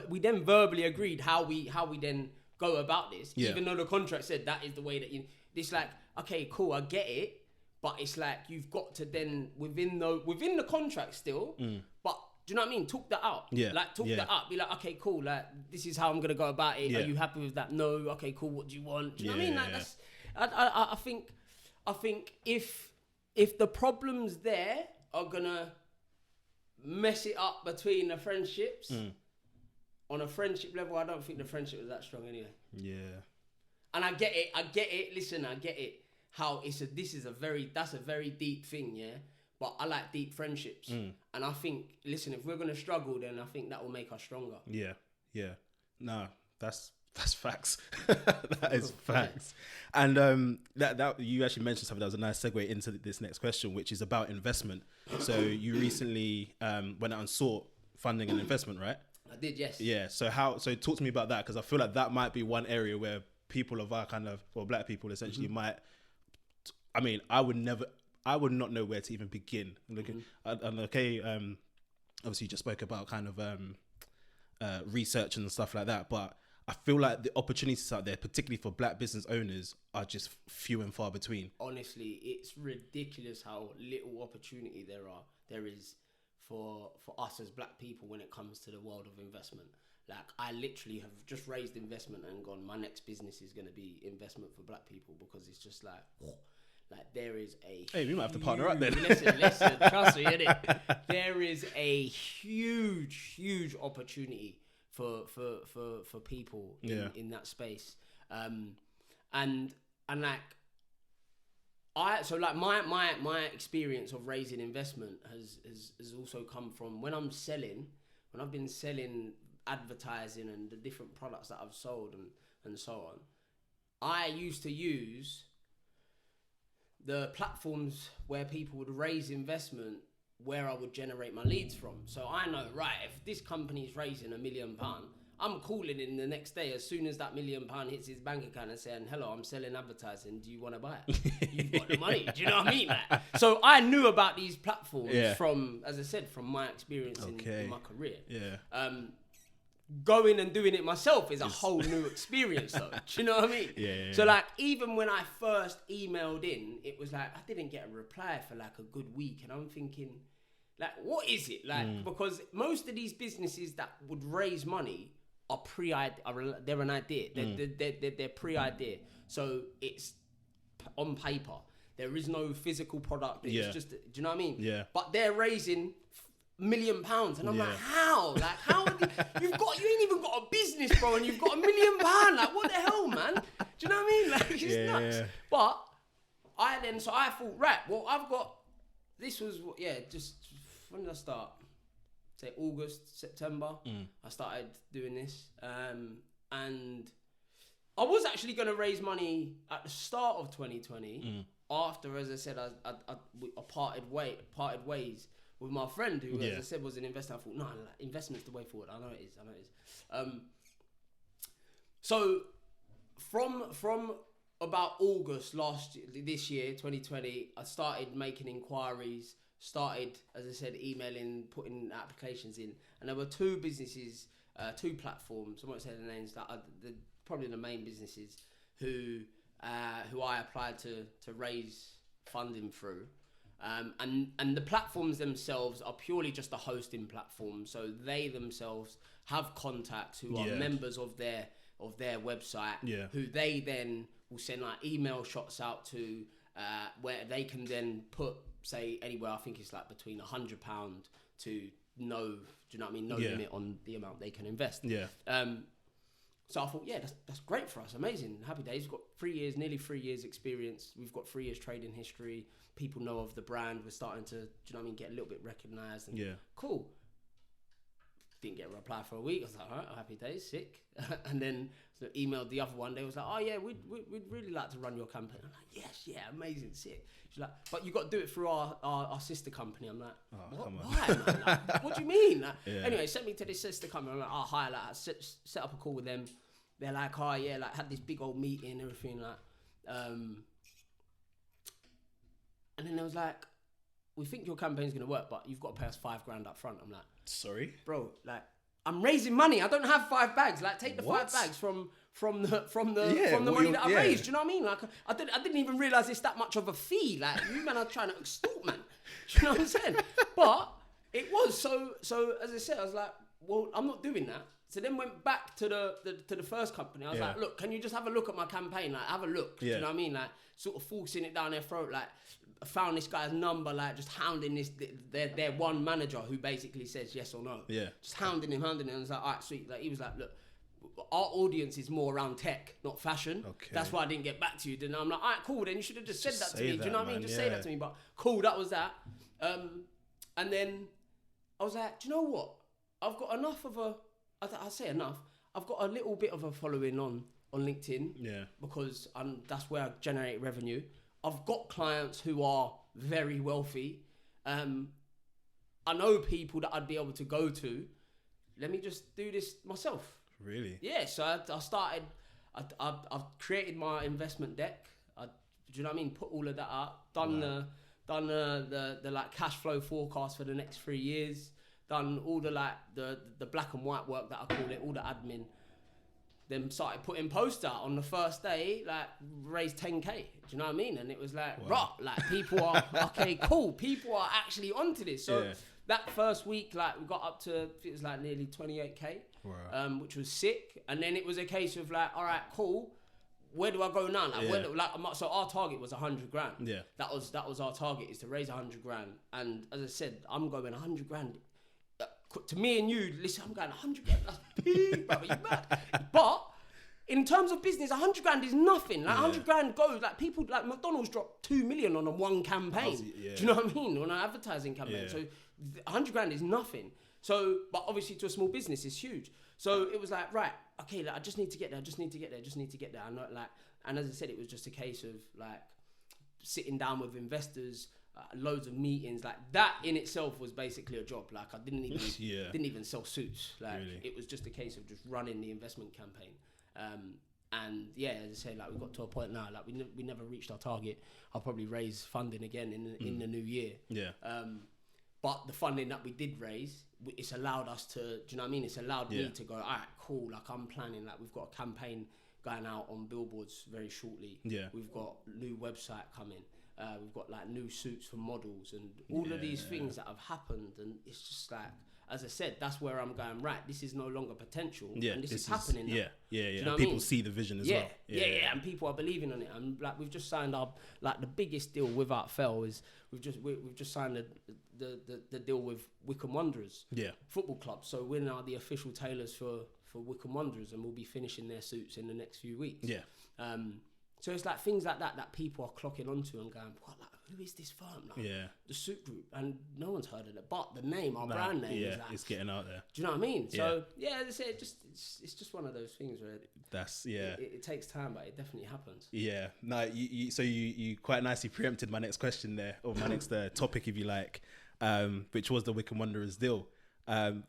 we then verbally agreed how we then go about this, even though the contract said that is the way that you. It's like, okay, cool, I get it, but it's like you've got to then within the contract still, but. Do you know what I mean? Talk that out. Yeah. Like, talk that up. Be like, okay, cool. Like, this is how I'm going to go about it. Yeah. Are you happy with that? No. Okay, cool. What do you want? Do you know what I mean? Like, that's, I think if the problems there are going to mess it up between the friendships, on a friendship level, I don't think the friendship was that strong anyway. Yeah. And I get it. Listen, I get it. How that's a very deep thing, yeah? but I like deep friendships. And I think, listen, if we're going to struggle, then I think that will make us stronger. Yeah. No, that's facts. That is facts. And that you actually mentioned something that was a nice segue into this next question, which is about investment. So you recently went out and sought funding and investment, right? I did, yes. Yeah. So talk to me about that, because I feel like that might be one area where people of our black people essentially might. I mean, I would not know where to even begin. Obviously you just spoke about kind of research and stuff like that, but I feel like the opportunities out there, particularly for black business owners, are just few and far between. Honestly, it's ridiculous how little opportunity there is for us as black people when it comes to the world of investment. Like, I literally have just raised investment and gone, my next business is going to be investment for black people, because it's just like there is a... Hey, we might have to partner up then. Listen, trust me, innit? There is a huge opportunity for people in that space. And like, my experience of raising investment has also come from when I've been selling advertising and the different products that I've sold and so on. I used to use the platforms where people would raise investment, where I would generate my leads from. So I know, right, if this company is raising £1 million, I'm calling in the next day as soon as that £1 million hits his bank account and saying, hello, I'm selling advertising. Do you want to buy it? You've got the money. Do you know what I mean? Like, so I knew about these platforms from, as I said, from my experience in my career. Yeah. Going and doing it myself is a whole new experience though. Do you know what I mean? Yeah. So like, even when I first emailed in, it was like, I didn't get a reply for like a good week. And I'm thinking, like, what is it? Like, because most of these businesses that would raise money are they're an idea. They're pre-idea. So it's on paper. There is no physical product. It's just, do you know what I mean? Yeah. But they're raising £1 million, and I'm like, how? Like, how? You ain't even got a business, bro, and you've got £1 million. Like, what the hell, man? Do you know what I mean? Like, it's nuts. Yeah. But I thought, right, well, I've got. This was just when did I start? Say August, September. I started doing this, and I was actually going to raise money at the start of 2020. After, as I said, I parted ways with my friend who, as I said, was an investor. I thought, no, investment's the way forward. I know it is. So from about August this year, 2020, I started making inquiries, started, as I said, emailing, putting applications in. And there were two businesses, two platforms, I won't say the names, that are probably the main businesses who I applied to raise funding through. And the platforms themselves are purely just a hosting platform. So they themselves have contacts who are members of their website, who they then will send like email shots out to, where they can then put, say, anywhere, I think it's like between £100 to no limit on the amount they can invest. So I thought, that's great for us, amazing, happy days. We've got nearly 3 years experience. We've got 3 years trading history. People know of the brand. We're starting to, get a little bit recognised. And cool. Didn't get a reply for a week. I was like, all right, happy days, sick. And then emailed the other one. They was like, oh yeah, we'd really like to run your campaign. I'm like, yes, amazing, sick. She's like, but you got to do it through our sister company. I'm like, what? Why, man? Like, what do you mean? Like, anyway, sent me to this sister company. I'm like, oh, hi, like, I set up a call with them. They're like, oh yeah, like, had this big old meeting and everything, like, and then they was like, we think your campaign's gonna work, but you've got to pay us $5,000 up front. I'm like, sorry, bro, like, I'm raising money. I don't have 5 bags. Like, take the 5 bags from the money that I raised. Do you know what I mean? Like, I didn't even realize it's that much of a fee. Like, you man are trying to extort, man. Do you know what I'm saying? But it was so. As I said, I was like, well, I'm not doing that. So then went back to the first company. I was like, look, can you just have a look at my campaign? Like, have a look. Do you know what I mean? Like, sort of forcing it down their throat. Like, I found this guy's number, like, just hounding their one manager who basically says yes or no. Just hounding him. I was like, all right, sweet. Like, he was like, look, our audience is more around tech, not fashion. Okay. That's why I didn't get back to you. Then I'm like, all right, cool. Then you should have just said that to me. Do you know what I mean? Just say that to me. But cool, that was that. And then I was like, do you know what? I've got enough of I say enough. I've got a little bit of a following on LinkedIn. Yeah. Because that's where I generate revenue. I've got clients who are very wealthy. I know people that I'd be able to go to. Let me just do this myself. Really? Yeah. So I started. I've created my investment deck. Do you know what I mean? Put all of that up. Done the like cash flow forecast for the next 3 years. Done all the like the black and white work that I call it, all the admin. Then started putting posts out on the first day, like raised 10k. Do you know what I mean? And it was like, like people are okay, cool. People are actually onto this. So that first week, like we got up to, it was like nearly 28k, which was sick. And then it was a case of like, all right, cool. Where do I go now? Like, so our target was 100 grand. Yeah, that was our target, is to raise 100 grand. And as I said, I'm going 100 grand. To me and you, listen, I'm going 100 grand. That's big, brother. You mad? But in terms of business, 100 grand is nothing. Like 100 grand goes, like people like McDonald's dropped 2 million on a one campaign. Do you know what I mean? On an advertising campaign. Yeah. So 100 grand is nothing. So, but obviously to a small business, it's huge. So it was like, right, okay, like I just need to get there. And not like, and as I said, it was just a case of like sitting down with investors. Loads of meetings, like that in itself was basically a job. Like I didn't even sell suits. Like it was just a case of just running the investment campaign. And yeah, as I say, like we got to a point now, like we never reached our target. I'll probably raise funding again in the new year. Yeah. But the funding that we did raise, it's allowed us to. Do you know what I mean? It's allowed me to go. All right, cool. Like I'm planning. Like we've got a campaign going out on billboards very shortly. Yeah. We've got new website coming. We've got like new suits for models and all of these things that have happened, and it's just like, as I said, that's where I'm going. Right, this is no longer potential, and this is happening now. Do you know people see the vision as well. Yeah, and people are believing on it. And like we've just signed up, like the biggest deal without fail is we've just signed the deal with Wycombe Wanderers, football club. So we're now the official tailors for Wycombe Wanderers, and we'll be finishing their suits in the next few weeks. So it's like things like that people are clocking onto and going, what, like, who is this firm? Like, the Suit Group, and no one's heard of it. But the name, our brand name, is like, it's getting out there. Do you know what I mean? So as I say, it's just one of those things where it takes time, but it definitely happens. Yeah, no, you quite nicely preempted my next question there, or my next topic, if you like, which was the Wycombe Wanderers deal.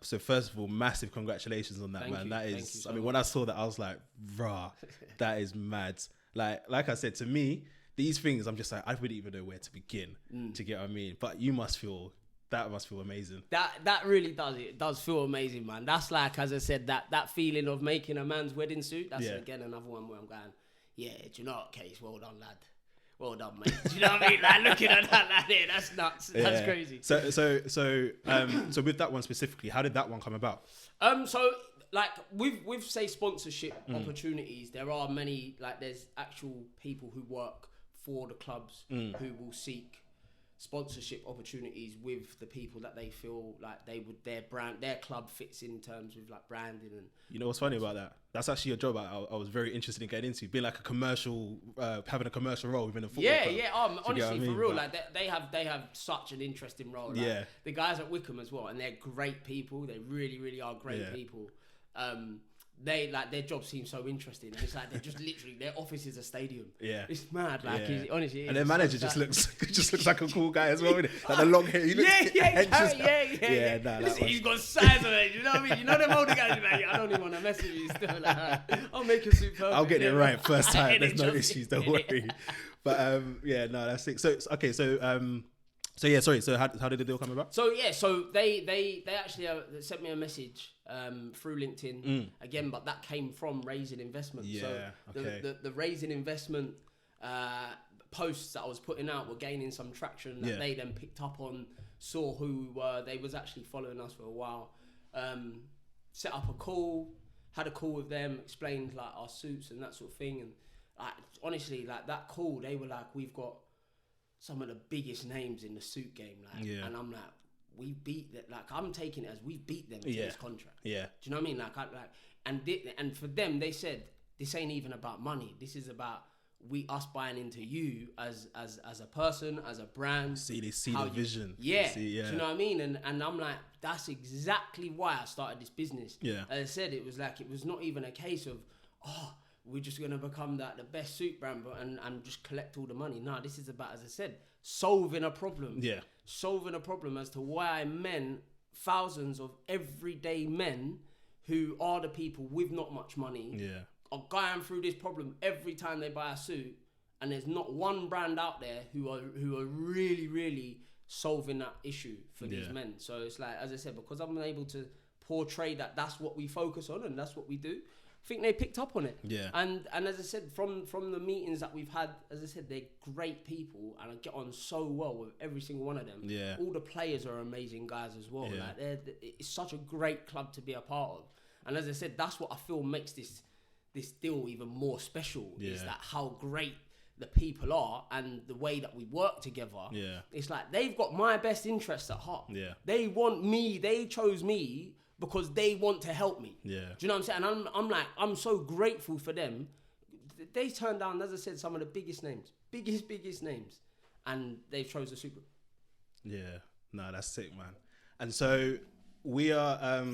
So first of all, massive congratulations on that, Thank man. you. That is, I mean, when I saw that, I was like, rah, that is mad. Like I said, to me, these things, I'm just like, I wouldn't even know where to begin. To get what I mean? But you must feel amazing. That really does. It does feel amazing, man. That's like, as I said, that feeling of making a man's wedding suit. That's again another one where I'm going, do you know what, Case? Well done, lad. Well done, mate. Do you know what I mean? Like looking at that lad here, that's nuts. That's crazy. So with that one specifically, how did that one come about? So like with say sponsorship opportunities, there are many, like there's actual people who work for the clubs who will seek sponsorship opportunities with the people that they feel like their club fits in terms of like branding. And you know what's funny about that? That's actually a job I was very interested in getting into, being like a commercial, having a commercial role within a football club. Honestly, for real, like they have such an interesting role. Like, the guys at Wycombe as well, and they're great people. They really, really are great people. They like, their job seems so interesting, and it's like they're just literally, their office is a stadium. It's mad. Like honestly, and their manager just looks like a cool guy as well. Like the long hair, he looks he's got size on it. You know what I mean? You know them older guys. Like, I don't even want to mess with you. Still, like, I'll make a suit perfect. I'll get it right first time. There's no issues. Don't worry. But that's it. So how did the deal come about? So they actually sent me a message through LinkedIn again, but that came from raising investment. The raising investment posts that I was putting out were gaining some traction that they then picked up on, saw who were. They was actually following us for a while. Set up a call, had a call with them, explained like our suits and that sort of thing. And honestly, like that call, they were like, we've got some of the biggest names in the suit game, and I'm like, we beat that. Like I'm taking it as we beat them to this contract. Do you know what I mean? And for them, they said this ain't even about money. This is about us buying into you as a person, as a brand. They see the vision. Yeah. Do you know what I mean? And I'm like, that's exactly why I started this business. Yeah. As I said, it was not even a case of, we're just gonna become the best suit brand and just collect all the money. No, this is about, as I said, solving a problem. Yeah. Solving a problem as to why thousands of everyday men who are the people with not much money are going through this problem every time they buy a suit, and there's not one brand out there who are really, really solving that issue for these men. So it's like, as I said, because I'm able to portray that's what we focus on and that's what we do, I think they picked up on it. Yeah. And as I said, from the meetings that we've had, as I said, they're great people and I get on so well with every single one of them. Yeah. All the players are amazing guys as well. Yeah. Like it's such a great club to be a part of. And as I said, that's what I feel makes this deal even more special. Yeah. Is that how great the people are and the way that we work together. Yeah. It's like they've got my best interests at heart. Yeah. They want me, they chose me because they want to help me. Yeah. Do you know what I'm saying? And I'm so grateful for them. They turned down, as I said, some of the biggest names. Biggest names. And they chose a super. Yeah. No, that's sick, man. And so we are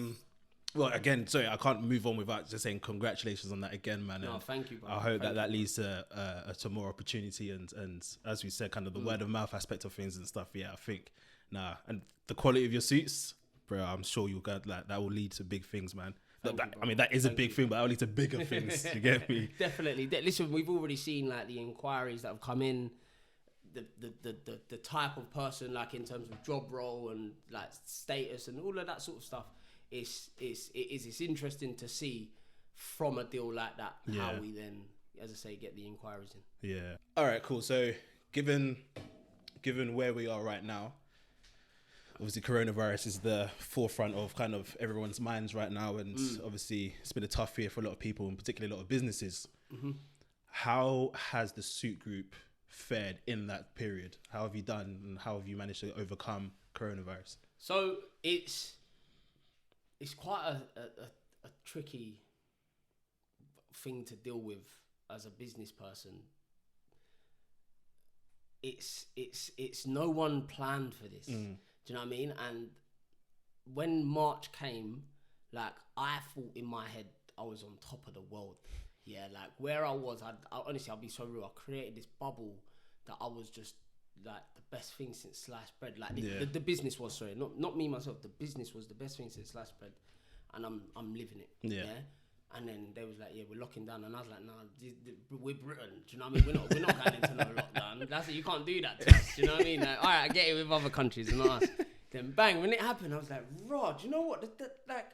well, again, sorry, I can't move on without just saying congratulations on that again, man. No, thank you, bro. I hope that leads to more opportunity and as we said, kind of the word of mouth aspect of things and stuff. Yeah, I think, and the quality of your suits, bro, I'm sure you'll get that will lead to big things, man. I mean, that is a big thing, but that will lead to bigger things. You get me? Definitely. Listen, we've already seen like the inquiries that have come in, the type of person, like in terms of job role and like status and all of that sort of stuff. It's interesting to see from a deal like that how we then, as I say, get the inquiries in. Yeah. All right, cool. So given where we are right now, obviously coronavirus is the forefront of kind of everyone's minds right now, and obviously it's been a tough year for a lot of people, and particularly a lot of businesses. Mm-hmm. How has the suit group fared in that period? How have you done, and how have you managed to overcome coronavirus? So it's quite a tricky thing to deal with as a business person. It's no one planned for this. Do you know what I mean? And when March came, like I thought in my head I was on top of the world. Yeah, like where I was, honestly, I'll be so real. I created this bubble that I was just like the best thing since sliced bread. Like the business was, sorry, not me myself. The business was the best thing since sliced bread, and I'm living it. Yeah. And then they was like, yeah, we're locking down, and I was like, nah, we're Britain. Do you know what I mean? We're not going into no lockdown. That's it. You can't do that to us. Do you know what I mean? Like, all right, I get it with other countries and not us. Then bang, when it happened, I was like, Rod, you know what? Like,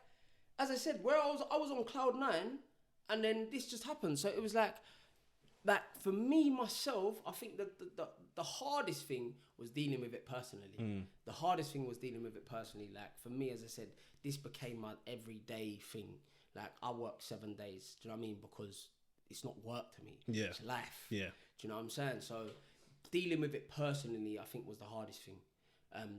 as I said, where I was on cloud 9, and then this just happened. So it was like for me myself, I think the hardest thing was dealing with it personally. The hardest thing was dealing with it personally. Like for me, as I said, this became my everyday thing. Like I work 7 days. Do you know what I mean? Because it's not work to me. Yeah. It's life. Yeah. Do you know what I'm saying? So dealing with it personally, I think was the hardest thing.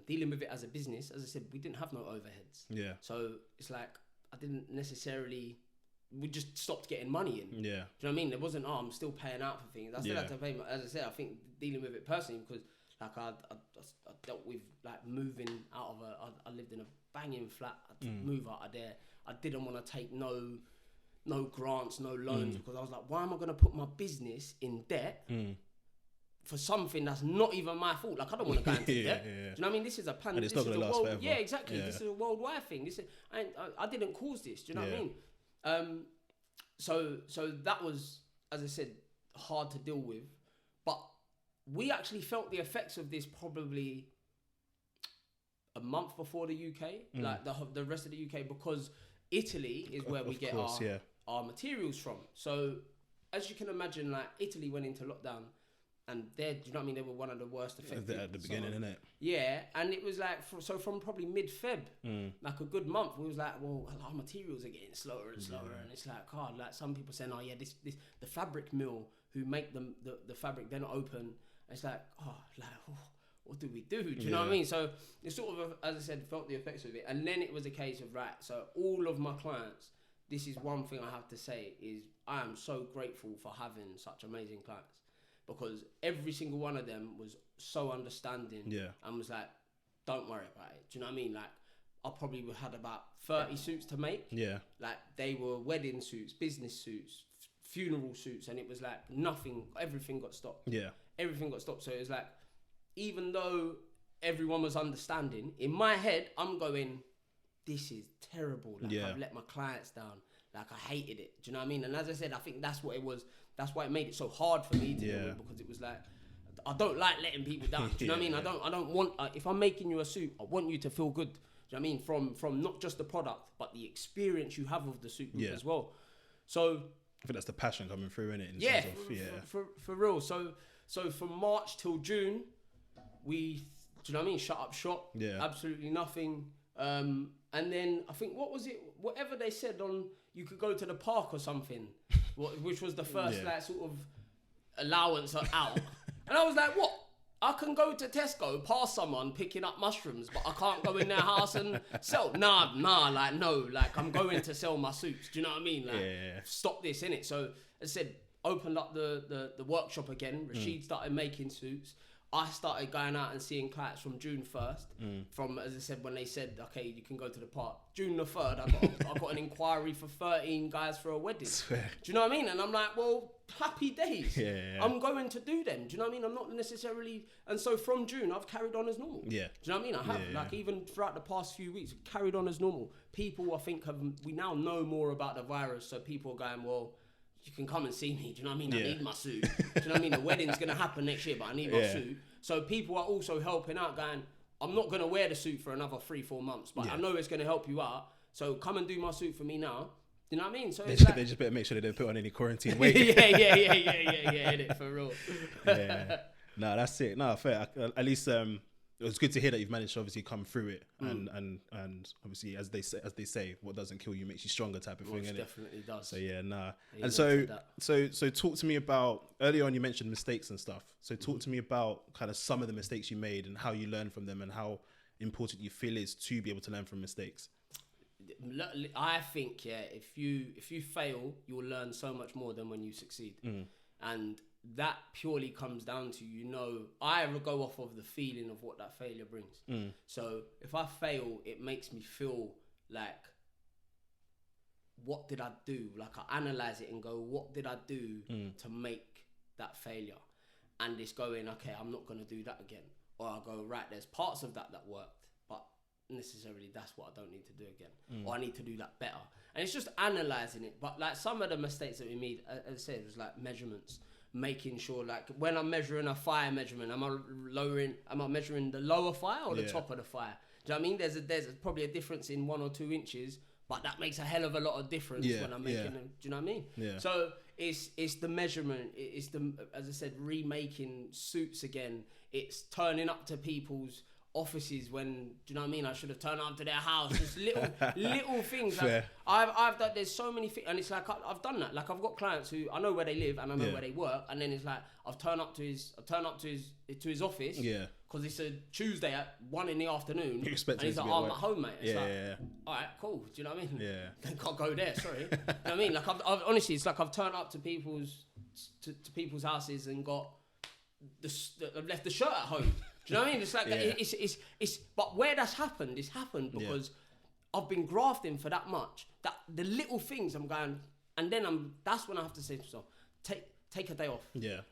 Dealing with it as a business, as I said, we didn't have no overheads. Yeah. So it's like I didn't necessarily. We just stopped getting money in. Yeah. Do you know what I mean? There wasn't, I'm still paying out for things. I still had to pay, as I said, I think dealing with it personally, because like I dealt with like moving out of I lived in a banging flat. I had to move out of there. I didn't want to take no grants, no loans, because I was like, why am I going to put my business in debt for something that's not even my fault? Like I don't want to go into debt. Do you know what I mean? This is a pandemic. And it's not going to last forever. Yeah, exactly. Yeah. This is a worldwide thing. I didn't cause this. Do you know what I mean? So that was, as I said, hard to deal with, but we actually felt the effects of this probably a month before the UK, like the rest of the UK, because Italy is where we get our materials from. So as you can imagine, like Italy went into lockdown, and do you know what I mean? They were one of the worst affected. At the beginning, innit? Yeah, and it was like, so from probably mid-Feb, like a good month, we was like, well, our materials are getting slower and slower, and it's like, God, like some people saying, oh yeah, this the fabric mill who make the fabric, they're not open. And it's like, what do we do? Do you know what I mean? So it's sort of, as I said, felt the effects of it, and then it was a case of, right, so all of my clients, this is one thing I have to say, is I am so grateful for having such amazing clients. because every single one of them was so understanding. Yeah. And was like, don't worry about it. Do you know what I mean? Like, I probably had about 30 suits to make. Yeah. Like, they were wedding suits, business suits, funeral suits, and it was like everything got stopped. Yeah. Everything got stopped. So it was like, even though everyone was understanding, in my head, I'm going, this is terrible. Like, I've let my clients down. Like, I hated it. Do you know what I mean? And as I said, I think that's what it was. That's why it made it so hard for me to deal with, because it was like, I don't like letting people down. Do you know what I mean? I don't want, if I'm making you a suit, I want you to feel good. Do you know what I mean? From not just the product, but the experience you have with the suit group as well. So I think that's the passion coming through, innit? For real. So from March till June, we, do you know what I mean? Shut up shop. Yeah. Absolutely nothing. And then I think, what was it? Whatever they said on, you could go to the park or something, which was the first like sort of allowance out. And I was like, what? I can go to Tesco, pass someone picking up mushrooms, but I can't go in their house and sell. Nah, like, no, like, I'm going to sell my suits. Do you know what I mean? Like, stop this, innit? So, as I said, opened up the workshop again. Rashid started making suits. I started going out and seeing clients from June 1st. From, as I said, when they said, okay, you can go to the park. June the 3rd, I got an inquiry for 13 guys for a wedding. Do you know what I mean? And I'm like, well, happy days. I'm going to do them. Do you know what I mean? I'm not necessarily... And so from June, I've carried on as normal. Do you know what I mean? I have. Like, even throughout the past few weeks, carried on as normal. People, I think, we now know more about the virus. So people are going, well, you can come and see me. Do you know what I mean? I need my suit. Do you know what I mean? The wedding's going to happen next year, but I need my suit. So people are also helping out, going, I'm not going to wear the suit for another 3-4 months, but I know it's going to help you out. So come and do my suit for me now. You know what I mean? So they just better make sure they don't put on any quarantine weight. Yeah, for real. No, that's it. No, fair. At least it was good to hear that you've managed to obviously come through it, and obviously as they say, what doesn't kill you makes you stronger type of thing. It definitely does. So and so talk to me about, earlier on you mentioned mistakes and stuff. So talk to me about kind of some of the mistakes you made and how you learn from them, and how important you feel is to be able to learn from mistakes. I think if you fail, you'll learn so much more than when you succeed, and that purely comes down to, I go off of the feeling of what that failure brings. So if I fail, it makes me feel like, what did I do? Like, I analyze it and go, what did I do to make that failure? And it's going, okay, I'm not going to do that again. Or I'll go, right, there's parts of that worked, but necessarily that's what I don't need to do again. Or I need to do that better. And it's just analyzing it. But like, some of the mistakes that we made, as I said, was like measurements. Making sure, like, when I'm measuring a fire measurement, am I measuring the lower fire or the top of the fire? Do you know what I mean? There's probably a difference in 1 or 2 inches, but that makes a hell of a lot of difference when I'm making them. Do you know what I mean? Yeah. So it's the measurement. It's the, as I said, remaking suits again. It's turning up to people's offices when, do you know what I mean? I should have turned up to their house. Just little things. Like, I've done. There's so many things, and it's like I've done that. Like, I've got clients who I know where they live and I know where they work, and then it's like I've turned up to his office. Because it's a Tuesday at 1 in the afternoon. You expect and he's like, I'm at home, mate. It's all right, cool. Do you know what I mean? Yeah. Can't go there. Sorry. You know what I mean? Like, I've honestly, it's like I've turned up to people's houses and got I've left the shirt at home. Do you know what I mean? It's like it's but where that's happened, it's happened because I've been grafting for that much, that the little things I'm going, and then that's when I have to say to myself, take a day off,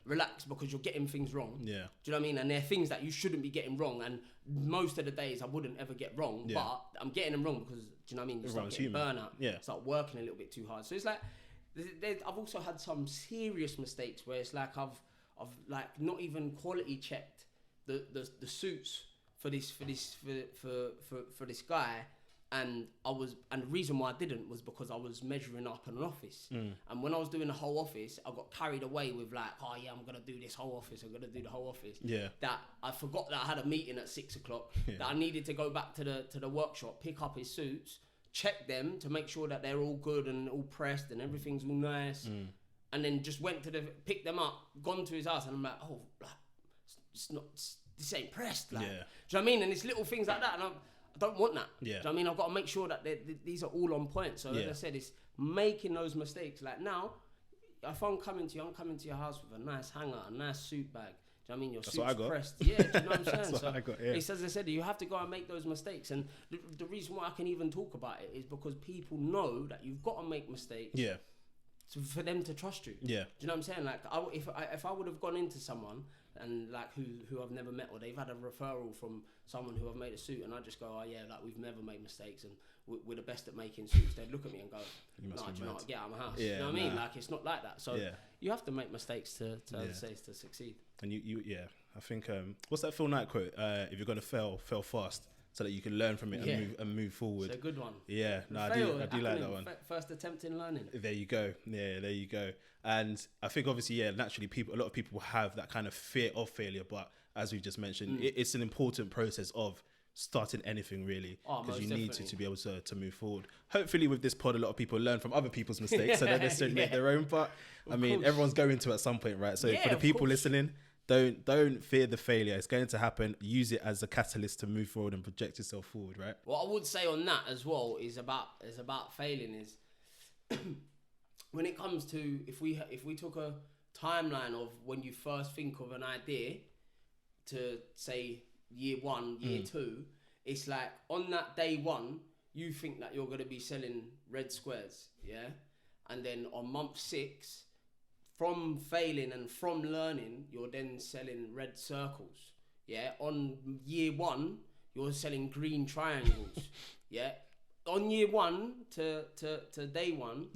relax, because you're getting things wrong. Do you know what I mean? And there are things that you shouldn't be getting wrong, and most of the days I wouldn't ever get wrong, but I'm getting them wrong because, do you know what I mean? You start getting burnout, start working a little bit too hard. So it's like I've also had some serious mistakes where it's like I've like not even quality checked the suits for this guy, and the reason why I didn't was because I was measuring up in an office, and when I was doing the whole office, I got carried away with like, oh yeah, I'm gonna do this whole office, I'm gonna do the whole office. That I forgot that I had a meeting at 6 o'clock. That I needed to go back to the workshop, pick up his suits, check them to make sure that they're all good and all pressed and everything's all nice. And then just went to pick them up, gone to his house, and I'm like, oh, like, this ain't pressed. Like, do you know what I mean? And it's little things like that, and I don't want that. Do you know what I mean? I've got to make sure that these are all on point. So as I said, it's making those mistakes. Like, now, if I'm coming to you, I'm coming to your house with a nice hanger, a nice suit bag. Do you know what I mean? Your That's what I suit's got. pressed. Yeah, do you know what I'm saying? That's what I got, yeah. It's as I said, you have to go and make those mistakes. And the reason why I can even talk about it is because people know that you've got to make mistakes. Yeah. For them to trust you. Yeah. Do you know what I'm saying? Like, if I would have gone into someone and like who I've never met, or they've had a referral from someone who I've made a suit, and I just go, oh yeah, like we've never made mistakes and we're the best at making suits, they'd look at me and go, no, do you know what, get out of my house. Yeah, you know what I mean? Like, it's not like that. So you have to make mistakes to succeed. And you I think what's that Phil Knight quote? If you're gonna fail fast, so that you can learn from it and move forward. It's a good one. Yeah, no, I do like that one. First attempt in learning. There you go. Yeah, there you go. And I think obviously, naturally, a lot of people have that kind of fear of failure. But as we've just mentioned, it's an important process of starting anything really, because you need to be able to move forward. Hopefully, with this pod, a lot of people learn from other people's mistakes, so they don't necessarily make their own. But I mean, everyone's going to at some point, right? So for the people listening, don't fear the failure. It's going to happen. Use it as a catalyst to move forward and project yourself forward, right? What I would say on that as well is about failing is when it comes to if we took a timeline of when you first think of an idea to say year 1, year 2, it's like on that day 1 you think that you're going to be selling red squares, yeah, and then on month 6, from failing and from learning, you're then selling red circles. Yeah. On year 1, you're selling green triangles. Yeah. On year 1 to day 1,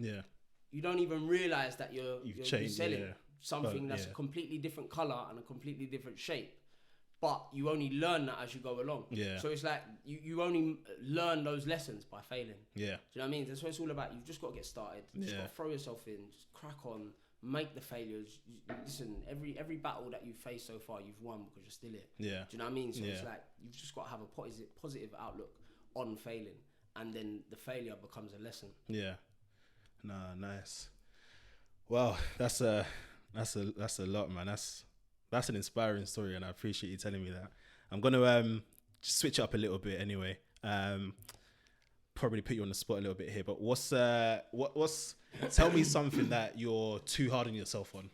you don't even realize that you're selling something that's a completely different color and a completely different shape. But you only learn that as you go along. Yeah. So it's like you only learn those lessons by failing. Yeah. Do you know what I mean? That's what it's all about. You've just got to get started. You just got to throw yourself in. Just crack on. Make the failures. Listen, every battle that you've faced so far, you've won because you're still here. Yeah. Do you know what I mean? So it's like you've just got to have a positive outlook on failing, and then the failure becomes a lesson. Yeah. Nah, nice. Well, that's a lot, man. That's an inspiring story, and I appreciate you telling me that. I'm gonna switch it up a little bit anyway. Probably put you on the spot a little bit here, but what's tell me something that you're too hard on yourself on.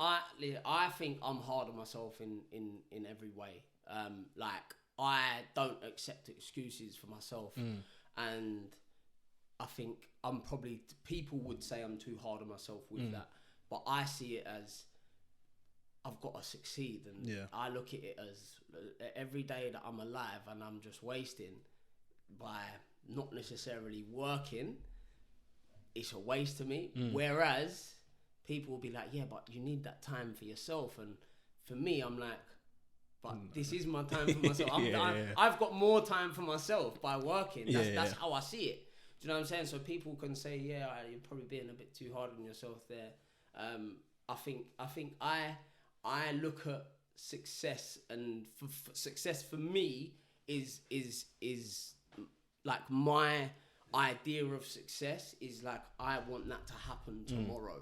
I think I'm hard on myself in every way. Like, I don't accept excuses for myself, and I think I'm probably, people would say I'm too hard on myself with that, but I see it as I've got to succeed, and I look at it as every day that I'm alive and I'm just wasting by not necessarily working, it's a waste to me. Whereas people will be like, yeah, but you need that time for yourself, and for me, I'm like, but this is my time for myself. I've got more time for myself by working. That's how I see it. Do you know what I'm saying? So people can say, yeah, you're probably being a bit too hard on yourself there. I think I look at success, and success for me is like, my idea of success is like, I want that to happen tomorrow,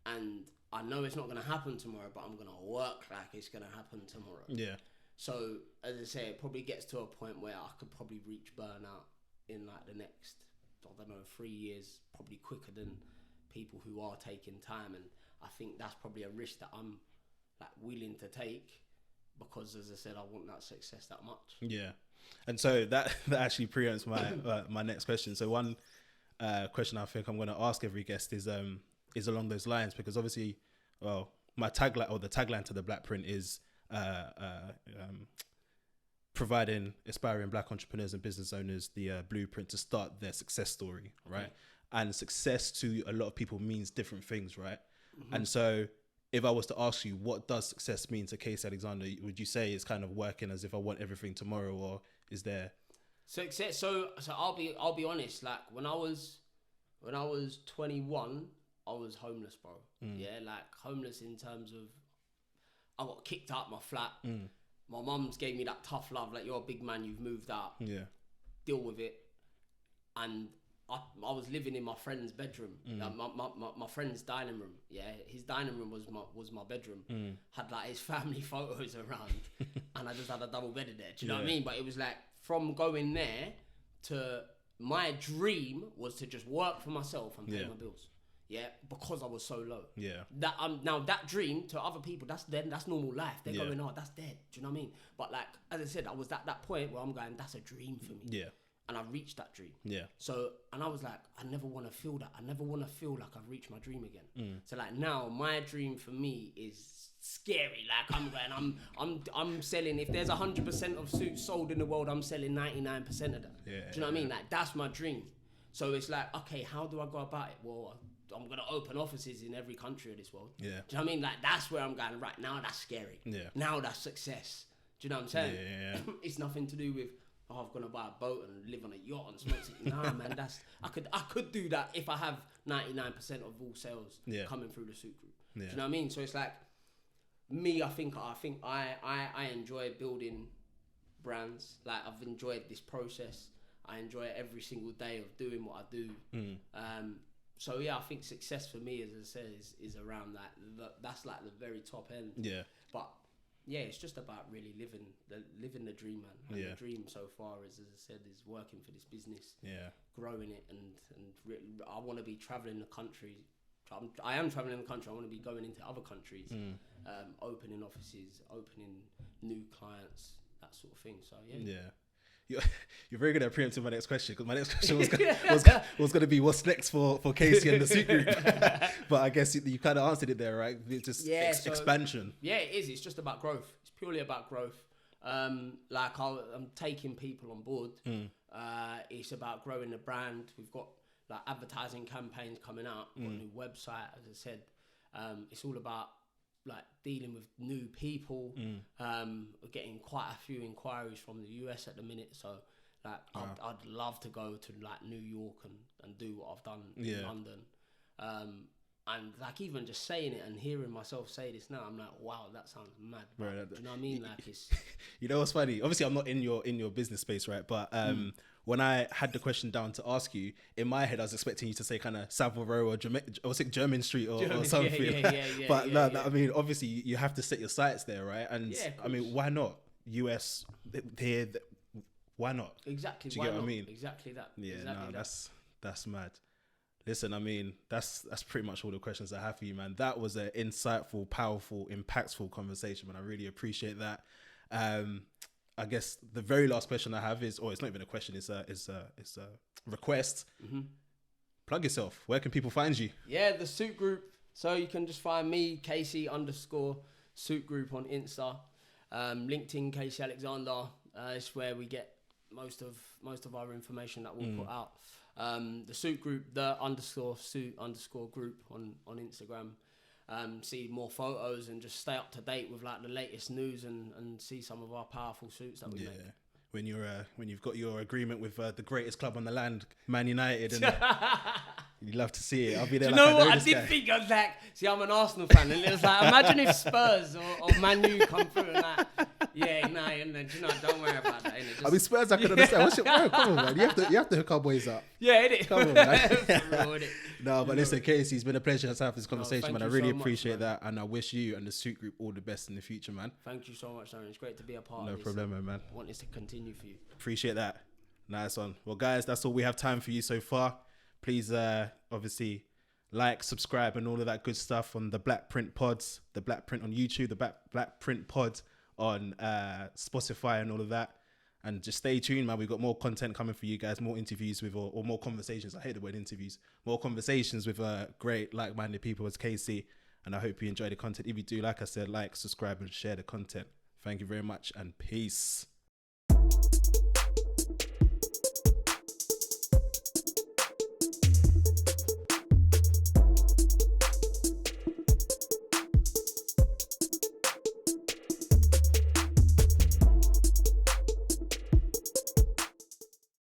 and I know it's not going to happen tomorrow, but I'm going to work like it's going to happen tomorrow. Yeah. So as I say, it probably gets to a point where I could probably reach burnout in like the next, I don't know, 3 years, probably quicker than people who are taking time. And I think that's probably a risk that I'm like willing to take, because as I said, I want that success that much. Yeah. And so that actually preempts my my next question. So one question I think I'm going to ask every guest is along those lines, because obviously, well, my tagline, or the tagline to the Blackprint, is providing aspiring Black entrepreneurs and business owners the blueprint to start their success story, right? And success to a lot of people means different things, right? And so if I was to ask you, what does success mean to Kasey Alexander, would you say it's kind of working as if I want everything tomorrow, or is there success? So I'll be honest. Like, when I was 21, I was homeless, bro. Yeah, like homeless in terms of I got kicked out my flat. My mum's gave me that tough love, like, you're a big man, you've moved out. Yeah, deal with it. And I was living in my friend's bedroom, like my friend's dining room. Yeah, his dining room was my bedroom. Had like his family photos around, and I just had a double bed in there. Do you know what I mean? But it was like, from going there to my dream was to just work for myself and pay Yeah. my bills. Yeah, because I was so low. Yeah. That now that dream to other people, that's normal life. They're Yeah. going, oh, that's dead. Do you know what I mean? But like as I said, I was at that point where I'm going, that's a dream for me. Yeah. And I reached that dream. Yeah. So, and I was like, I never want to feel that. I never want to feel like I've reached my dream again. So like now, my dream for me is scary. Like I'm going, I'm selling. If there's 100% of suits sold in the world, I'm selling 99% of that. Yeah, Do you know what I mean? Like that's my dream. So it's like, okay, how do I go about it? Well, I'm gonna open offices in every country of this world. Yeah. Do you know what I mean? Like that's where I'm going. Right now, that's scary. Yeah. Now that's success. Do you know what I'm saying? Yeah. It's nothing to do with, oh, I'm gonna buy a boat and live on a yacht and smoke it. Nah, man, I could do that if I have 99% of all sales coming through the suit group. Yeah. Do you know what I mean? So it's like me. I think I enjoy building brands. Like I've enjoyed this process. I enjoy every single day of doing what I do. So yeah, I think success for me, as I said, is around that. That's like the very top end. Yeah. But yeah, it's just about really living the dream, man. And the dream so far is, as I said, is working for this business, growing it, and I want to be traveling the country. I am traveling the country. I want to be going into other countries, opening offices, opening new clients, that sort of thing. So yeah. You're very good at preempting my next question, because my next question was going to be what's next for Kasey and the suit group. But I guess you kind of answered it there, right? It's just expansion. Yeah, it is. It's just about growth. It's purely about growth. Like I'm taking people on board. It's about growing the brand. We've got like advertising campaigns coming out, got a new website, as I said. It's all about like dealing with new people. We're getting quite a few inquiries from the US at the minute, so like I'd love to go to like New York and do what I've done in London. And like even just saying it and hearing myself say this now, I'm like, wow, that sounds mad. Right. Do you know what I mean? Like it's you know what's funny? Obviously, I'm not in your business space, right? But when I had the question down to ask you, in my head, I was expecting you to say kind of Savile Row or German Street or something. But I mean, obviously, you have to set your sights there, right? And I mean, why not US? Why not? Exactly. Do you get what I mean? Exactly that. Yeah, exactly that's mad. Listen, I mean, that's pretty much all the questions I have for you, man. That was an insightful, powerful, impactful conversation, man. I really appreciate that. I guess the very last question I have is, or it's not even a question, it's a request. Plug yourself. Where can people find you? Yeah, the suit group. So you can just find me, Kasey_suit group on Insta. LinkedIn, Kasey Alexander. It's where we get most of our information that we'll put out. The suit group, _suit_group on Instagram. See more photos and just stay up to date with like the latest news and see some of our powerful suits that we make. When you've got your agreement with the greatest club on the land, Man United, and you'd love to see it. I'll be there. Do you know what? I did think, I was like, see, I'm an Arsenal fan, and it was like, imagine if Spurs or Man U come through and like, don't worry about that. I mean, Spurs, I can understand. What's come on, man. You have to hook our boys up. Yeah, innit? Come on, man. No, but listen, Kasey, it's been a pleasure to have this conversation, man. I really appreciate that, and I wish you and the suit group all the best in the future, man. Thank you so much, Darren. It's great to be a part of this. No problem, man. I want this to continue for you. Appreciate that. Nice one. Well, guys, that's all we have time for you so far. Please, obviously, like, subscribe, and all of that good stuff on the Blackprint pods, the Blackprint on YouTube, the Blackprint pod on Spotify and all of that. And just stay tuned, man. We've got more content coming for you guys, more interviews with, or more conversations. I hate the word interviews. More conversations with great, like-minded people as Kasey. And I hope you enjoy the content. If you do, like I said, like, subscribe, and share the content. Thank you very much, and peace.